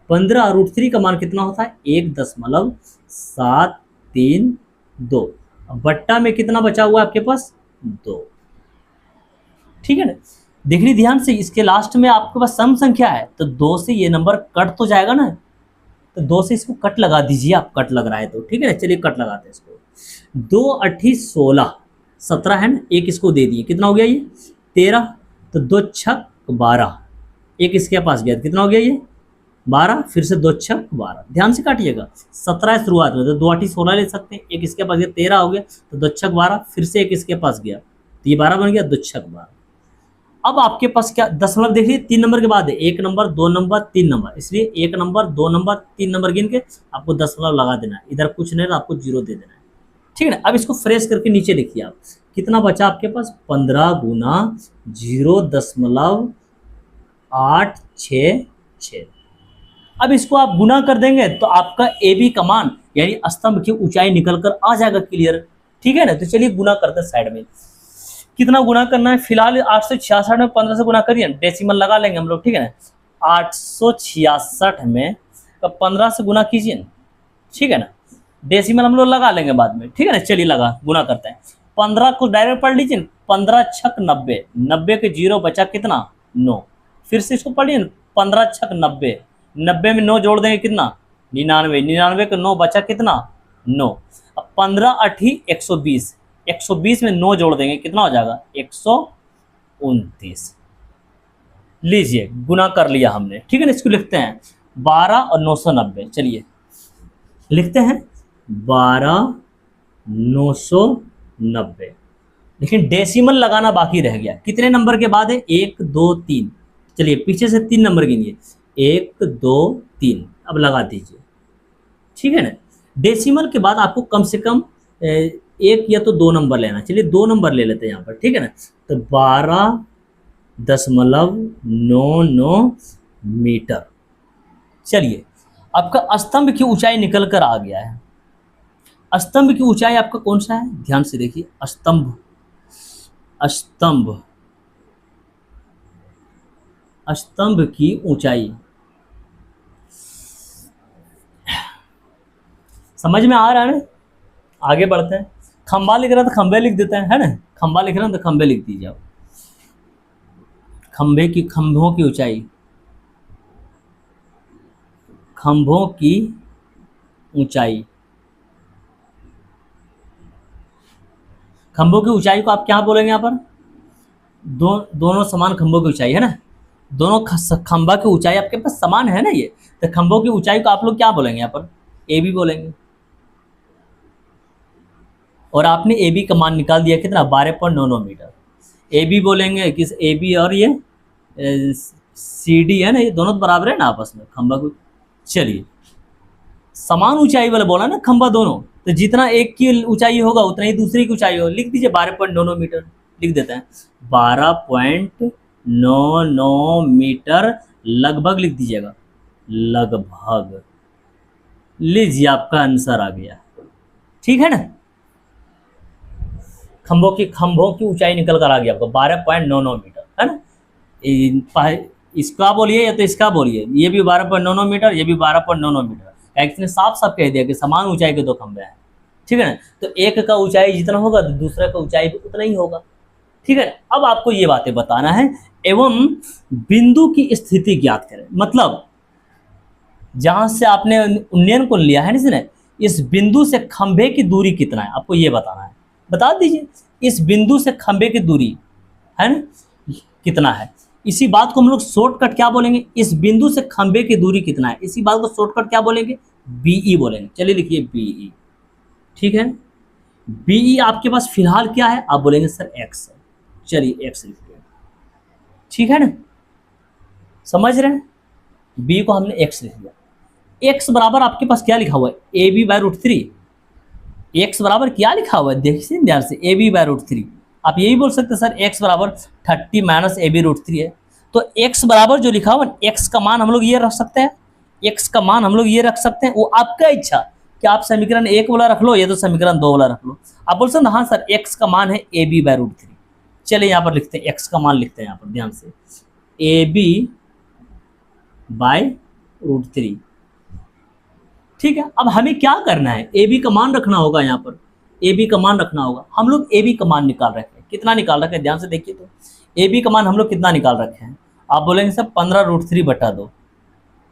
15 रूट थ्री का मान कितना होता है 1.732, अब बट्टा में कितना बचा हुआ है आपके पास 2, ठीक है ना। देख ली ध्यान से, इसके लास्ट में आपके पास सम संख्या है तो 2 से ये नंबर कट तो जाएगा ना, तो 2 से इसको कट लगा दीजिए आप, कट लग रहा है तो, ठीक है ना। चलिए कट लगाते हैं इसको, 2 8 16 17 है ना, एक इसको दे दिए, कितना हो गया ये 13, तो 2 छक 12, एक इसके पास गया, कितना हो गया ये 12, फिर से 2 छक 12, ध्यान से काटिएगा, 17 शुरुआत में तो 2 8 16 ले सकते हैं, एक इसके पास गया 13 हो गया, तो 2 छक 12, फिर से एक इसके पास गया तो ये 12 बन गया, 2 छक 12। अब आपके पास क्या दशमलव देखिए 3 नंबर के बाद है, 1 नंबर 2 नंबर 3 नंबर, इसलिए 1 नंबर 2 नंबर 3 नंबर गिन के आपको दशमलव लगा देना है, इधर कुछ नहीं तो आपको 0 दे देना है, ठीक है ना। अब इसको फ्रेश करके नीचे लिखिए आप, कितना बचा आपके पास 15 गुना 0.866, अब इसको आप गुना कर देंगे तो आपका AB का मान यानी स्तंभ की ऊंचाई निकल कर आ जाएगा क्लियर, ठीक है ना। तो चलिए गुना करते हैं साइड में, कितना गुना करना है, फिलहाल 866 में 15 से गुना करिए, डेसिमल लगा लेंगे हम लोग, ठीक है ना। 866 में 15 से गुना कीजिए ना, ठीक है ना। डेसिमल हम लोग लगा लेंगे बाद में, ठीक है ना। चलिए लगा गुना करते हैं। 15 को डायरेक्ट पढ़ लीजिए, 15 छक 90, 90 के 0 बचा कितना 9। फिर से इसको पढ़िए, 15 छक 90, 90 में 9 जोड़ देंगे कितना 99, 99 के 9 बचा कितना 9। अब 15 8 120, 120 में 9 जोड़ देंगे कितना हो जाएगा 129। लीजिए गुना कर लिया हमने, ठीक है ना। इसको लिखते हैं 12 और 990, चलिए लिखते हैं 12 990। लेकिन डेसिमल लगाना बाकी रह गया, कितने नंबर के बाद है 1 2 3। चलिए पीछे से 3 नंबर गिनिए, 1 2 3, अब लगा दीजिए, ठीक है ना। डेसिमल के बाद आपको कम से कम एक या तो 2 नंबर लेना, चलिए 2 नंबर ले लेते हैं यहाँ पर, ठीक है ना। तो 12.99 मीटर। चलिए आपका स्तंभ की ऊंचाई निकल कर आ गया है। स्तंभ की ऊंचाई आपका कौन सा है, ध्यान से देखिए, स्तंभ स्तंभ स्तंभ की ऊंचाई समझ में आ रहा है ना। आगे बढ़ते हैं। खंबा लिख रहा था खंबे लिख देते हैं, है ना। खंबा लिख रहा है तो खंबे लिख दीजिए आप। खंभों की ऊंचाई, खंभों की ऊंचाई, खंभों की ऊंचाई को आप क्या बोलेंगे यहाँ पर, दोनों समान खंभों की ऊंचाई है ना। दोनों खंभा की ऊंचाई आपके पास समान है ना ये, तो खंभों की ऊंचाई को आप लोग क्या बोलेंगे यहाँ पर, ए बी बोलेंगे। और आपने ए बी का मान निकाल दिया कितना 12.99 मीटर। ए बी बोलेंगे किस, ए बी और ये सी डी है ना, ये दोनों बराबर है ना आपस में खंभा को। चलिए समान ऊंचाई वाला बोला ना खंभा दोनों, तो जितना एक की ऊंचाई होगा उतना ही दूसरी की ऊंचाई होगा। लिख दीजिए 12.99 मीटर, लिख देते हैं 12.99 मीटर लगभग, लिख दीजिएगा लगभग। लीजिए आपका आंसर आ गया, ठीक है ना। खंभों की ऊंचाई निकल कर आ गया आपको 12.99 मीटर, है ना। इसका बोलिए या तो इसका बोलिए, ये भी 12.99 मीटर, ये भी 12.99 मीटर। इसने साफ साफ कह दिया कि समान ऊंचाई के 2 खंभे हैं, ठीक है ना। तो एक का ऊंचाई जितना होगा तो दूसरा का ऊंचाई भी उतना ही होगा, ठीक है। अब आपको ये बातें बताना है एवं बिंदु की स्थिति ज्ञात करें। मतलब जहां से आपने उन्नयन को लिया है ना इसने, इस बिंदु से खंभे की दूरी कितना है आपको ये बताना है। बता दीजिए इस बिंदु से खंभे की दूरी है ना कितना है। इसी बात को हम लोग शॉर्टकट क्या बोलेंगे, इस बिंदु से खंभे की दूरी कितना है, इसी बात को शॉर्टकट क्या बोलेंगे, बीई बोलेंगे। चलिए लिखिए बीई, ठीक है। बीई आपके पास फिलहाल क्या है, आप बोलेंगे सर एक्स है। चलिए एक्स लिखिए, ठीक है ना, समझ रहे हैं। बी को हमने एक्स लिख दिया। एक्स बराबर आपके पास क्या लिखा हुआ है, A B by root 3। X बराबर क्या लिखा हुआ है देखिए ध्यान से, ए बी बाय रूट 3। आप यही बोल सकते हैं सर एक्स बराबर 30 माइनस ए बी रूट 3 है। तो एक्स बराबर जो लिखा हुआ है, एक्स का मान हम लोग ये रख सकते हैं, एक्स का मान हम लोग ये रख सकते हैं। वो आपका इच्छा कि आप समीकरण 1 वाला रख लो या तो समीकरण 2 वाला रख लो। आप बोल सकते हैं हाँ सर एक्स का मान है ए बी बाय रूट 3। चलिए यहाँ पर लिखते हैं एक्स का मान, लिखते हैं यहाँ पर ध्यान से, ए बी बाय रूट 3, ठीक है। अब हमें क्या करना है, ए बी का मान रखना होगा, यहाँ पर ए बी का मान रखना होगा। हम लोग ए बी का मान निकाल रखे हैं, कितना निकाल रखे हैं ध्यान से देखिए। तो ए बी का मान हम लोग कितना निकाल रखे हैं, आप बोलेंगे सर 15√3/2।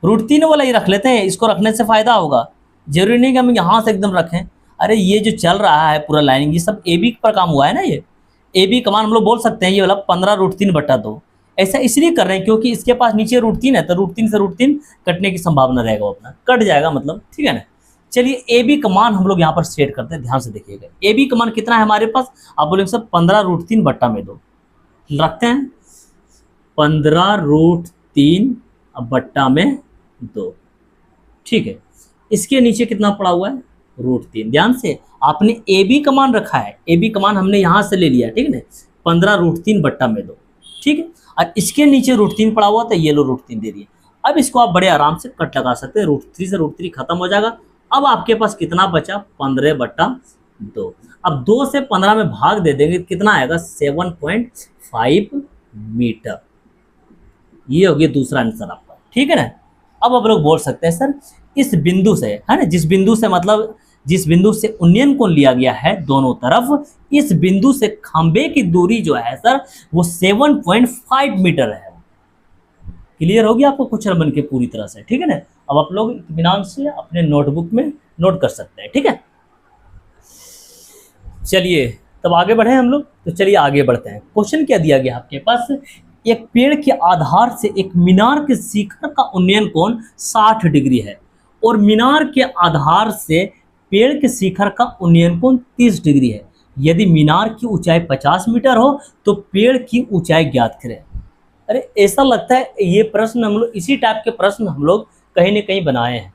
रूट 3 वाला ही रख लेते हैं, इसको रखने से फायदा होगा। जरूरी नहीं कि हम यहाँ से एकदम रखें। अरे ये जो चल रहा है पूरा लाइनिंग, ये सब ए बी पर काम हुआ है ना। ये ए बी का मान हम लोग बोल सकते हैं ये वाला 15√3/2। ऐसा इसलिए कर रहे हैं क्योंकि इसके पास नीचे रूट 3 है, तो रूट 3 से रूट 3 कटने की संभावना रहेगा, वो अपना कट जाएगा मतलब, ठीक है ना। चलिए ए बी का मान हम लोग यहाँ पर सेट करते हैं, ध्यान से देखिएगा। ए बी का मान कितना है हमारे पास, आप बोलेंगे सर 15√3/2 रखते हैं, 15√3/2, ठीक है। इसके नीचे कितना पड़ा हुआ है, रूट 3। ध्यान से आपने ए बी का मान रखा है, ए बी का मान हमने यहाँ से ले लिया, ठीक है ना, 15√3/2, ठीक है। और इसके नीचे रूट 3 पड़ा हुआ था, ये लो रूट 3 दे दिए। अब इसको आप बड़े आराम से कट लगा सकते हैं, रूट 3 से रूट 3 खत्म हो जाएगा। अब आपके पास कितना बचा, 15/2। 2। अब 2 से 15 में भाग दे देंगे, कितना आएगा? 7.5 मीटर। ये हो गया दूसरा आंसर आपका, ठीक है ना। अब आप लोग बोल सकते हैं सर इस बिंदु से, है ना, जिस बिंदु से मतलब जिस बिंदु से उन्नयन कोण लिया गया है दोनों तरफ, इस बिंदु से खंबे की दूरी जो है सर वो 7.5 मीटर है। क्लियर हो गया आपको क्वेश्चन बन के पूरी तरह से, ठीक है ना। अब आप लोग इत्मीनान से अपने नोटबुक में नोट कर सकते हैं, ठीक है। चलिए तब आगे बढ़े हम लोग, तो चलिए आगे बढ़ते हैं। क्वेश्चन क्या दिया गया आपके पास? एक पेड़ के आधार से एक मीनार के शिखर का उन्नयन कोण 60 डिग्री है और मीनार के आधार से पेड़ के शिखर का उन्नयन कोण 30 डिग्री है। यदि मीनार की ऊंचाई 50 मीटर हो तो पेड़ की ऊंचाई ज्ञात करें। अरे ऐसा लगता है ये प्रश्न हम लोग, इसी टाइप के प्रश्न हम लोग कहीं ना कहीं बनाए हैं।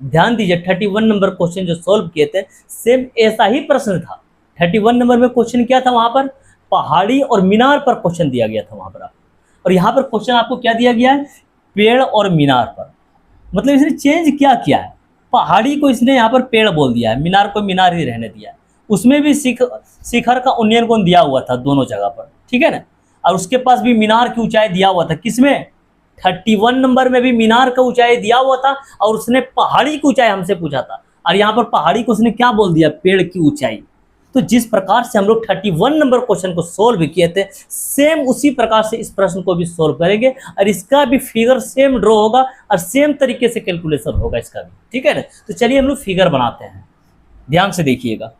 ध्यान दीजिए 31 नंबर क्वेश्चन जो सॉल्व किए थे सेम ऐसा ही प्रश्न था। 31 नंबर में क्वेश्चन क्या था? वहां पर पहाड़ी और मीनार पर क्वेश्चन दिया गया था वहां पर आपको, और यहाँ पर क्वेश्चन आपको क्या दिया गया है? पेड़ और मीनार पर। मतलब इसने चेंज क्या किया है? पहाड़ी को इसने यहाँ पर पेड़ बोल दिया है, मीनार को मीनार ही रहने दिया है। उसमें भी शिखर का उन्नयन कोण दिया हुआ था दोनों जगह पर, ठीक है ना। और उसके पास भी मीनार की ऊंचाई दिया हुआ था, किसमें? 31 नंबर में भी मीनार का ऊंचाई दिया हुआ था और उसने पहाड़ी की ऊंचाई हमसे पूछा था, और यहाँ पर पहाड़ी को उसने क्या बोल दिया? पेड़ की ऊंचाई। तो जिस प्रकार से हम लोग 31 नंबर क्वेश्चन को सोल्व किए थे सेम उसी प्रकार से इस प्रश्न को भी सोल्व करेंगे, और इसका भी फिगर सेम ड्रॉ होगा और सेम तरीके से कैलकुलेशन होगा इसका भी, ठीक है ना। तो चलिए हम लोग फिगर बनाते हैं, ध्यान से देखिएगा।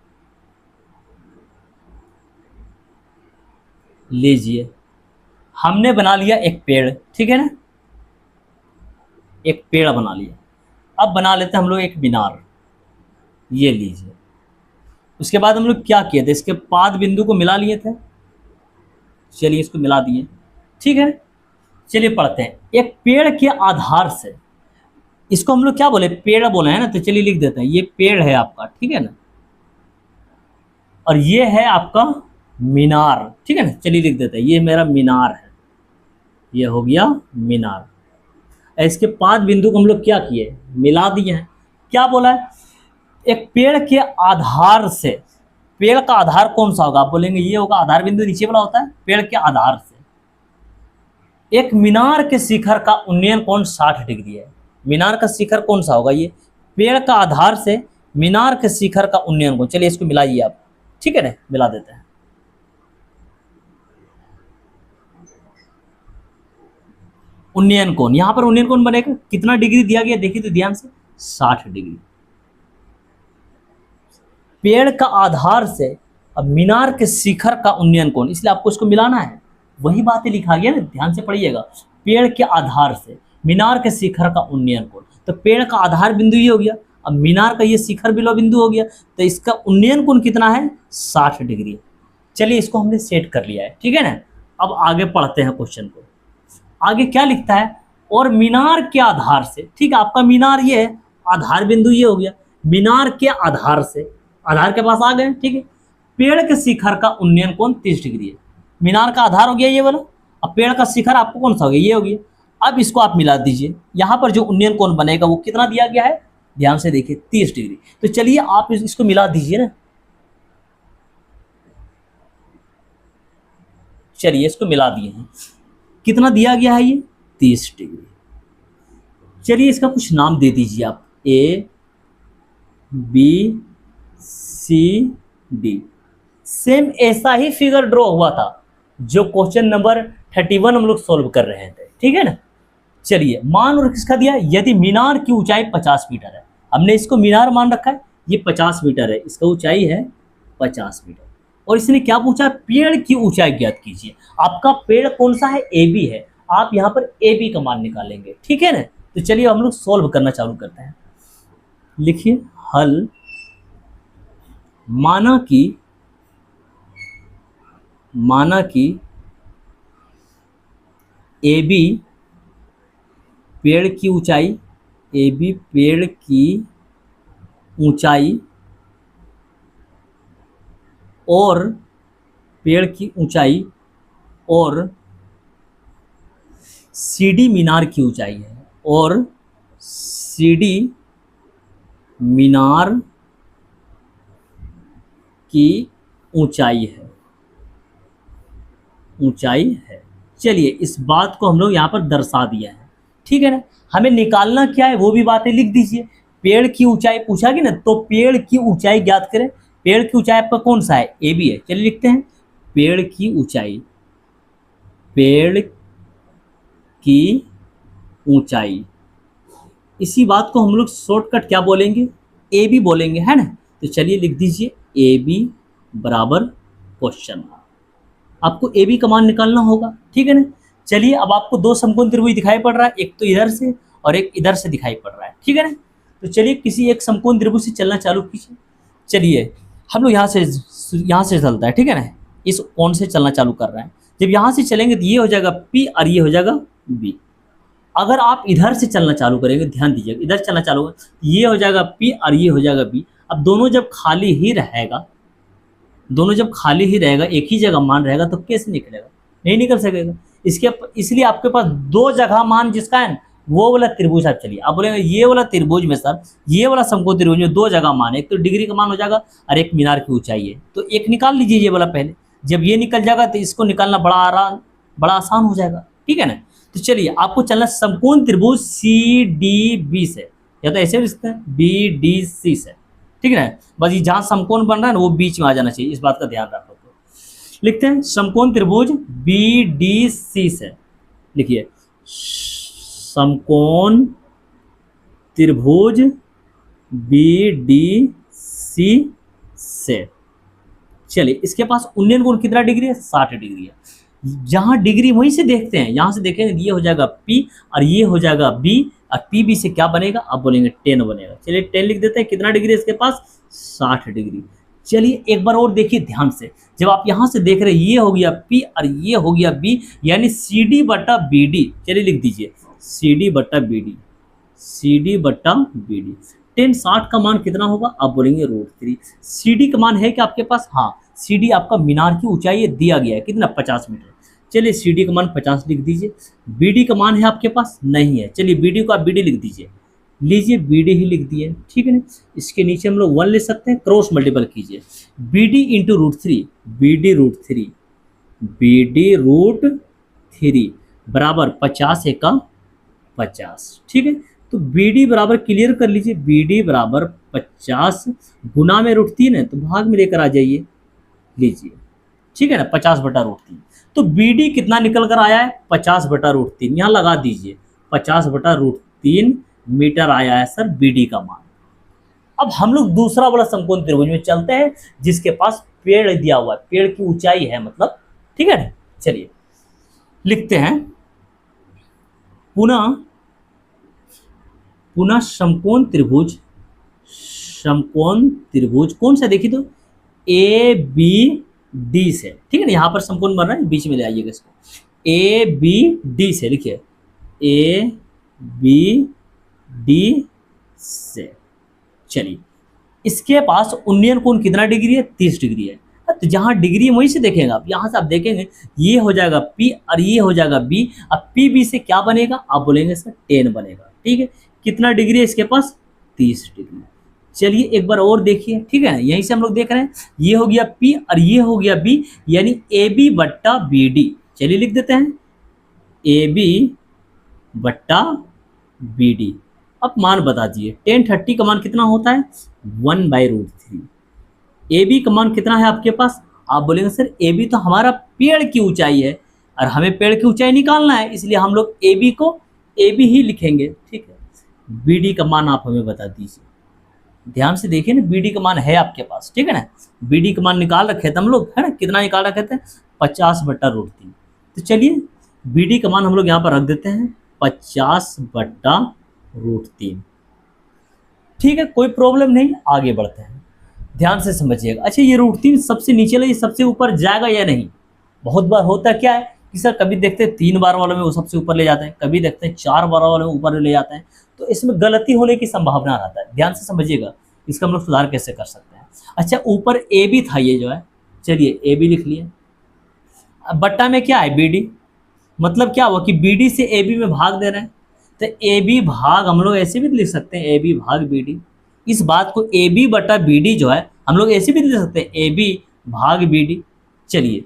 लीजिए हमने बना लिया एक पेड़, ठीक है ना, एक पेड़ बना लिया। अब बना लेते हैं हम लोग एक मीनार, ये लीजिए। उसके बाद हम लोग क्या किए थे? इसके पाद बिंदु को मिला लिए थे, चलिए इसको मिला दिए, ठीक है। चलिए पढ़ते हैं। एक पेड़ के आधार से, इसको हम लोग क्या बोले? पेड़ बोले हैं ना, तो चलिए लिख देते हैं ये पेड़ है आपका, ठीक है ना, और ये है आपका मीनार, ठीक है ना। चलिए लिख देते हैं ये मेरा मीनार है, ये हो गया मीनार। इसके पाद बिंदु को हम लोग क्या किए? मिला दिए हैं। क्या बोला है? एक पेड़ के आधार से, पेड़ का आधार कौन सा होगा? आप बोलेंगे ये होगा आधार बिंदु, नीचे वाला होता है। पेड़ के आधार से एक मीनार के शिखर का उन्नयन कोण 60 डिग्री है। मीनार का शिखर कौन सा होगा? ये पेड़ का आधार से मीनार के शिखर का उन्नयन कोण। चलिए इसको मिलाइए आप, ठीक है ना, मिला देते हैं। उन्नयन कोण, यहां पर उन्नयन कोण बनेगा कितना डिग्री दिया गया? देखिए तो ध्यान से, 60 डिग्री। पेड़ का आधार से अब मीनार के शिखर का उन्नयन कोण, इसलिए आपको इसको मिलाना है। वही बातें लिखा गया ना, ध्यान से पढ़िएगा। पेड़ के आधार से मीनार के शिखर का उन्नयन कोण, तो पेड़ का आधार बिंदु ये हो गया, अब मीनार का ये शिखर बिलो बिंदु हो गया, तो इसका उन्नयन कोण कितना है? 60 डिग्री। चलिए इसको हमने सेट कर लिया है, ठीक है ना। अब आगे पढ़ते हैं क्वेश्चन को। आगे क्या लिखता है? और मीनार के आधार से, ठीक है, आपका मीनार ये है, आधार बिंदु ये हो गया। मीनार के आधार से, आधार के पास आ गए, ठीक है। पेड़ के शिखर का उन्नयन कोण 30 डिग्री है। मीनार का आधार हो गया ये वाला, अब पेड़ का शिखर आपको कौन सा हो गया? ये हो गया। अब इसको आप मिला दीजिए, यहाँ पर जो उन्नयन कोण बनेगा वो कितना दिया गया है? ध्यान से देखिए, 30 डिग्री। तो चलिए आप इसको मिला दीजिए ना, चलिए इसको मिला दिए हैं। कितना दिया गया है? ये 30 डिग्री। चलिए इसका कुछ नाम दे दीजिए आप, A B C D. Same ऐसा ही फिगर ड्रॉ हुआ था जो क्वेश्चन नंबर 31 हम लोग सोल्व कर रहे थे, ठीक है ना। चलिए मान और किसका दिया? यदि मीनार की ऊंचाई 50 मीटर है, हमने इसको मीनार मान रखा है, ये 50 मीटर है, इसका ऊंचाई है 50 मीटर। और इसने क्या पूछा? पेड़ की ऊंचाई ज्ञात कीजिए। आपका पेड़ कौन सा है? ए बी है, आप यहाँ पर ए बी का मान निकालेंगे, ठीक है ना। तो चलिए हम लोग सोल्व करना चालू करते हैं। लिखिए हल। माना कि ए बी पेड़ की ऊंचाई, ए बी पेड़ की ऊंचाई और पेड़ की ऊंचाई और सी डी मीनार की ऊंचाई है, और सी डी मीनार की ऊंचाई है, ऊंचाई है। चलिए इस बात को हम लोग यहाँ पर दर्शा दिया है, ठीक है ना। हमें निकालना क्या है वो भी बातें लिख दीजिए। पेड़ की ऊंचाई पूछा कि ना, तो पेड़ की ऊंचाई ज्ञात करें। पेड़ की ऊंचाई आपका कौन सा है, ए बी है। चलिए लिखते हैं पेड़ की ऊंचाई, पेड़ की ऊंचाई। इसी बात को हम लोग शॉर्टकट क्या बोलेंगे, ए बी बोलेंगे, है ना। तो चलिए लिख दीजिए ए बी बराबर क्वेश्चन। आपको ए बी का मान निकालना होगा, ठीक है ना। चलिए अब आपको दो समकोण त्रिभुज दिखाई पड़ रहा है, एक तो इधर से और एक इधर से दिखाई पड़ रहा है, ठीक है ना। तो चलिए किसी एक समकोण त्रिभुज से चलना चालू कीजिए। चलिए हम लोग यहाँ से चलता है, ठीक है ना। इस कोण से चलना चालू कर रहा है। जब यहाँ से चलेंगे तो ये हो जाएगा पी और ये हो जाएगा बी। अगर आप इधर से चलना चालू करेंगे, ध्यान दीजिएगा, इधर चलना चालू होगा, ये हो जाएगा पी और ये हो जाएगा बी। अब दोनों जब खाली ही रहेगा, दोनों जब खाली ही रहेगा, एक ही जगह मान रहेगा, तो कैसे निकलेगा, नहीं निकल सकेगा। इसलिए आपके पास दो जगह मान जिसका है वो वाला त्रिभुज। आप चलिए आप बोलेंगे ये वाला त्रिभुज में सर, ये वाला समकोण त्रिभुज में दो जगह मान है, एक तो डिग्री का मान हो जाएगा और एक मीनार की ऊंचाई है। तो एक निकाल लीजिए ये वाला पहले। जब ये निकल जाएगा तो इसको निकालना बड़ा आसान हो जाएगा, ठीक है ना। तो चलिए आपको चलना समकोण त्रिभुज सी डी बी से, या तो ऐसे भी लिखते हैं बी डी सी से, ठीक है ना। बस ये जहाँ समकोण बन रहा है ना वो बीच में आ जाना चाहिए, इस बात का ध्यान रखो। तो लिखते हैं समकोण त्रिभुज बी डी सी से, लिखिए समकोण त्रिभुज बी डी सी से। चलिए इसके पास उन्नयन कोण कितना डिग्री है, 60 डिग्री है। जहाँ डिग्री वहीं से देखते हैं, यहाँ से देखेंगे ये हो जाएगा P और ये हो जाएगा B, और पी बी से क्या बनेगा, आप बोलेंगे 10 बनेगा। चलिए 10 लिख देते हैं। कितना डिग्री है इसके पास, 60 डिग्री। चलिए एक बार और देखिए ध्यान से। जब आप यहाँ से देख रहे हैं ये हो गया P और ये हो गया B, यानी सी डी बट्टा बी डी। चलिए लिख दीजिए सी डी बट्टा बी डी, सी डी बट्टा बी डी। 10 60 का मान कितना होगा, आप बोलेंगे √3। सी डी का मान है कि आपके पास, हाँ सी डी आपका मीनार की ऊंचाई दिया गया है, कितना 50 मीटर। चलिए सी डी का मान 50 लिख दीजिए। बी डी का मान है आपके पास, नहीं है। चलिए बी डी को आप बी डी लिख दीजिए, लीजिए बी डी ही लिख दिए, ठीक है ना। इसके नीचे हम लोग 1 ले सकते हैं, क्रॉस मल्टीपल कीजिए। B D into √3, B D √3, B D √3 बराबर 50 एका 50, ठीक है। तो बी डी बराबर क्लियर कर लीजिए, बी डी बराबर 50 गुना में √3 है तो भाग में लेकर आ जाइए, लीजिए, ठीक है ना, 50 बटा √3। तो बी डी कितना निकल कर आया है, 50 बटा √3, यहाँ लगा दीजिए 50 बटा √3 मीटर आया है सर बी डी का मान। अब हम लोग दूसरा वाला समकोण त्रिभुज में चलते हैं जिसके पास पेड़ दिया हुआ है, पेड़ की ऊंचाई है मतलब, ठीक है ना। चलिए लिखते हैं पुनः समकोण त्रिभुज, समकोण त्रिभुज कौन सा, देखिए तो ए बी डी से, ठीक है ना। यहाँ पर समकोण बन रहा है, बीच में ले आइएगा इसको, ए बी डी से, लिखिए ए बी डी से। चलिए इसके पास उन्नयन कोण कितना डिग्री है, 30 डिग्री है। तो जहाँ डिग्री है वहीं से देखेंगे आप, यहाँ से आप देखेंगे ये हो जाएगा P और ये हो जाएगा B। अब पी बी से क्या बनेगा, आप बोलेंगे सर 10 बनेगा, ठीक है। कितना डिग्री है इसके पास, 30 डिग्री। चलिए एक बार और देखिए, ठीक है ना। यहीं से हम लोग देख रहे हैं ये हो गया P और ये हो गया B, यानी ए बी बट्टा बी डी। चलिए लिख देते हैं ए बी बट्टा बी डी। अब मान बता दिए, 1030 का मान कितना होता है, 1/√3। ए बी का मान कितना है आपके पास, आप बोलेंगे सर ए बी तो हमारा पेड़ की ऊंचाई है और हमें पेड़ की ऊंचाई निकालना है, इसलिए हम लोग ए बी को ए बी ही लिखेंगे, ठीक है। बी डी का मान आप हमें बता दीजिए, ध्यान से देखिए ना, बी डी का मान है आपके पास, ठीक है ना। बी डी का मान निकाल रखे थे हम लोग, है ना, कितना निकाल रखे थे, 50 बटा √3। तो चलिए बी डी का मान हम लोग यहाँ पर रख देते हैं 50 बटा √3, ठीक है, कोई प्रॉब्लम नहीं। आगे बढ़ते हैं, ध्यान से समझिएगा। अच्छा ये √3 सबसे नीचे ले, सबसे ऊपर जाएगा या नहीं। बहुत बार होता क्या है कि सर कभी देखते हैं 3 बार वालों में वो सबसे ऊपर ले जाते हैं, कभी देखते हैं 4 बार वालों में ऊपर ले जाते हैं, तो इसमें गलती होने की संभावना रहता है। ध्यान से समझिएगा, इसका हम लोग सुधार कैसे कर सकते हैं। अच्छा ऊपर ए बी था ये जो है, चलिए ए बी लिख लिए। अब बट्टा में क्या है, बी डी, मतलब क्या हुआ कि बी डी से ए बी में भाग दे रहे हैं, तो ए बी भाग हम लोग ऐसे भी लिख सकते हैं, ए बी भाग बी डी। इस बात को ए बी बटा बी डी जो है हम लोग ऐसे भी दे सकते हैं ए बी भाग बी डी। चलिए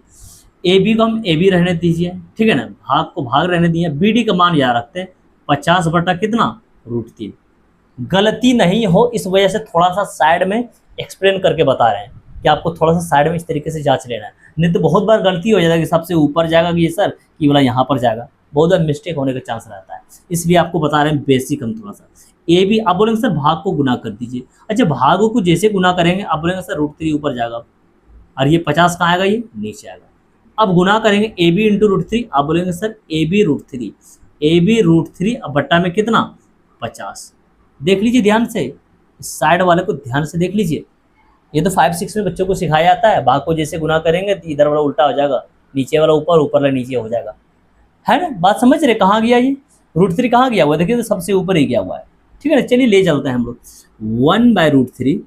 ए बी को हम ए बी रहने दीजिए, ठीक है ना, भाग को भाग रहने दिए, बी डी का मान याद रखते हैं 50 बटा कितना, √3। गलती नहीं हो इस वजह से थोड़ा सा साइड में एक्सप्लेन करके बता रहे हैं कि आपको थोड़ा सा साइड में इस तरीके से जांच लेना है, नहीं तो बहुत बार गलती हो जाएगा कि सबसे ऊपर जाएगा कि ये सर कि वाला यहाँ पर जाएगा, बहुत बार मिस्टेक होने का चांस रहता है, इसलिए आपको बता रहे हैं बेसिक हम थोड़ा सा। ए बी आप बोलेंगे सर भाग को गुना कर दीजिए, अच्छा भागों को जैसे गुना करेंगे आप बोलेंगे सर √3 ऊपर जाएगा, और ये 50 कहाँ आएगा, ये नीचे आएगा। अब गुना करेंगे ए बी इंटू √3, आप बोलेंगे sir A B √3, A B √3 अब बट्टा में कितना 50। देख लीजिए ध्यान से, साइड वाले को ध्यान से देख लीजिए, ये तो 5-6 में बच्चों को सिखाया जाता है, भाग को जैसे गुना करेंगे तो इधर वाला उल्टा हो जाएगा, नीचे वाला ऊपर, ऊपर वाला नीचे हो जाएगा, है ना, बात समझ रहे, कहाँ गया ये √3 कहाँ गया हुआ, देखिए तो सबसे ऊपर ही गया हुआ है, ठीक है ना। चलिए ले चलते हैं हम लोग 1/√3,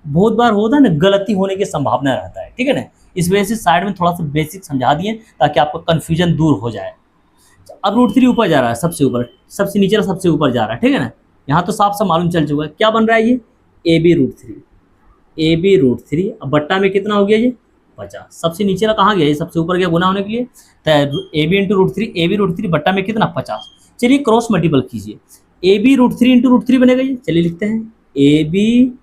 बहुत बार होता है ना गलती होने की संभावना रहता है, ठीक है ना, इस वजह से साइड में थोड़ा सा बेसिक समझा दिए ताकि आपका कन्फ्यूजन दूर हो जाए। अब √3 ऊपर जा रहा है, सबसे ऊपर, सबसे नीचे सबसे ऊपर जा रहा है, ठीक है ना, यहाँ तो साफ साफ मालूम चल चुका है क्या बन रहा है, ये ए बी √3, ए बी √3 अब बट्टा में कितना हो गया ये 50, सबसे नीचे वाला कहाँ गया, ये सबसे ऊपर गया गुना होने के लिए, तो A B into √3, A B √3 बट्टा में कितना 50। चलिए क्रॉस मल्टीपल कीजिए, ए बी √3 इंटू √3 बनेगा ये, चलिए लिखते हैं ए बी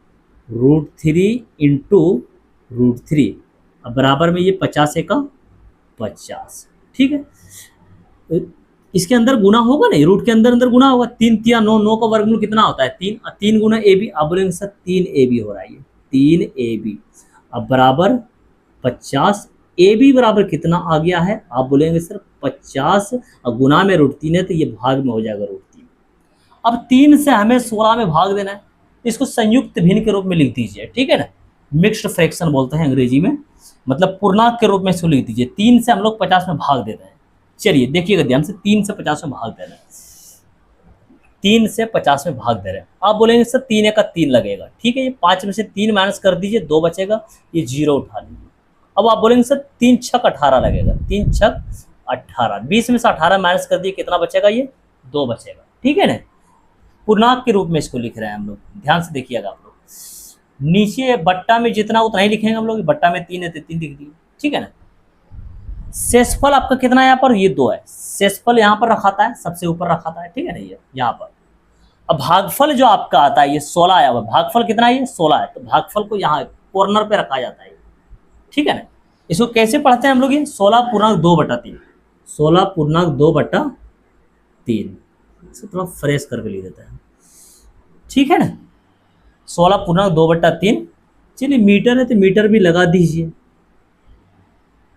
√3 इंटू √3, अब बराबर में ये 50 का 50, ठीक है, इसके अंदर गुना होगा नहीं, रूट के अंदर अंदर गुना होगा, 3 3 9, 9 का वर्गमूल कितना होता है 3, 3 गुना ए बी, अब बोलेंगे सर 3 ए बी हो रहा है, ये 3 ए बी, अब बराबर 50, ए बी बराबर कितना आ गया है, आप बोलेंगे सर 50 और गुना में √3 है तो ये भाग में हो जाएगा √3। अब 3 से हमें 16 में भाग देना है, इसको संयुक्त भिन्न के रूप में लिख दीजिए, ठीक है ना, मिक्स्ड फ्रैक्शन बोलते हैं अंग्रेजी में, मतलब पूर्णांक के रूप में इसको लिख दीजिए। 3 से हम लोग 50 में भाग देते हैं, चलिए देखिएगा ध्यान से, 3 से 50 में भाग दे रहे हैं, 3 से 50 में भाग दे रहे हैं, आप बोलेंगे सर 3 का 3 लगेगा, ठीक है, ये 5 में से 3 माइनस कर दीजिए, 2 बचेगा, ये 0 उठा लीजिए। अब आप बोलेंगे सर 3 छक 18 लगेगा, 3 छक 18, 20 में से 18 माइनस कर दिए, कितना बचेगा, ये 2 बचेगा, ठीक है ना, पूर्णांक के रूप में इसको लिख रहे हैं हम लोग, ध्यान से देखिएगा आप लोग, नीचे बट्टा में जितना उतना ही लिखेंगे हम लोग, बट्टा में 3 है तो 3 लिख दिए, ठीक है ना। शेषफल आपका कितना है यहाँ पर, ये 2 है, शेषफल यहाँ पर रखा था है, सबसे ऊपर रखा था है, ठीक है ना, ये यहाँ पर। अब भागफल जो आपका आता है ये 16 आया हुआ, भागफल कितना है, ये 16 है, तो भागफल को यहाँ कॉर्नर पे रखा जाता है, ठीक है ना। इसको कैसे पढ़ते हैं हम लोग, ये 16.2/3, 16.2/3, इसे थोड़ा फ्रेश करके लिख देते हैं, ठीक है ना, 16.2/3। चलिए मीटर है तो मीटर भी लगा दीजिए,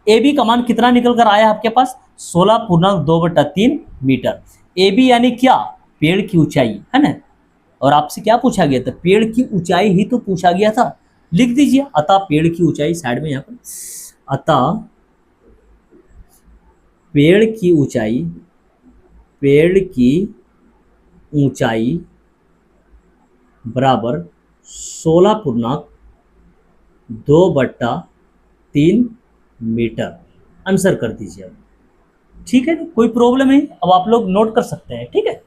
ए बी का मान कितना निकल कर आया आपके पास, 16.2/3 मीटर। ए बी यानी क्या, पेड़ की ऊंचाई, है ना, और आपसे क्या पूछा गया था, पेड़ की ऊंचाई ही तो पूछा गया था, लिख दीजिए, अतः पेड़ की ऊंचाई साइड में यहाँ पर, अतः पेड़ की ऊंचाई, पेड़ की ऊंचाई बराबर 16.2/3 मीटर, आंसर कर दीजिए अब, ठीक है, कोई प्रॉब्लम नहीं, अब आप लोग नोट कर सकते हैं, ठीक है।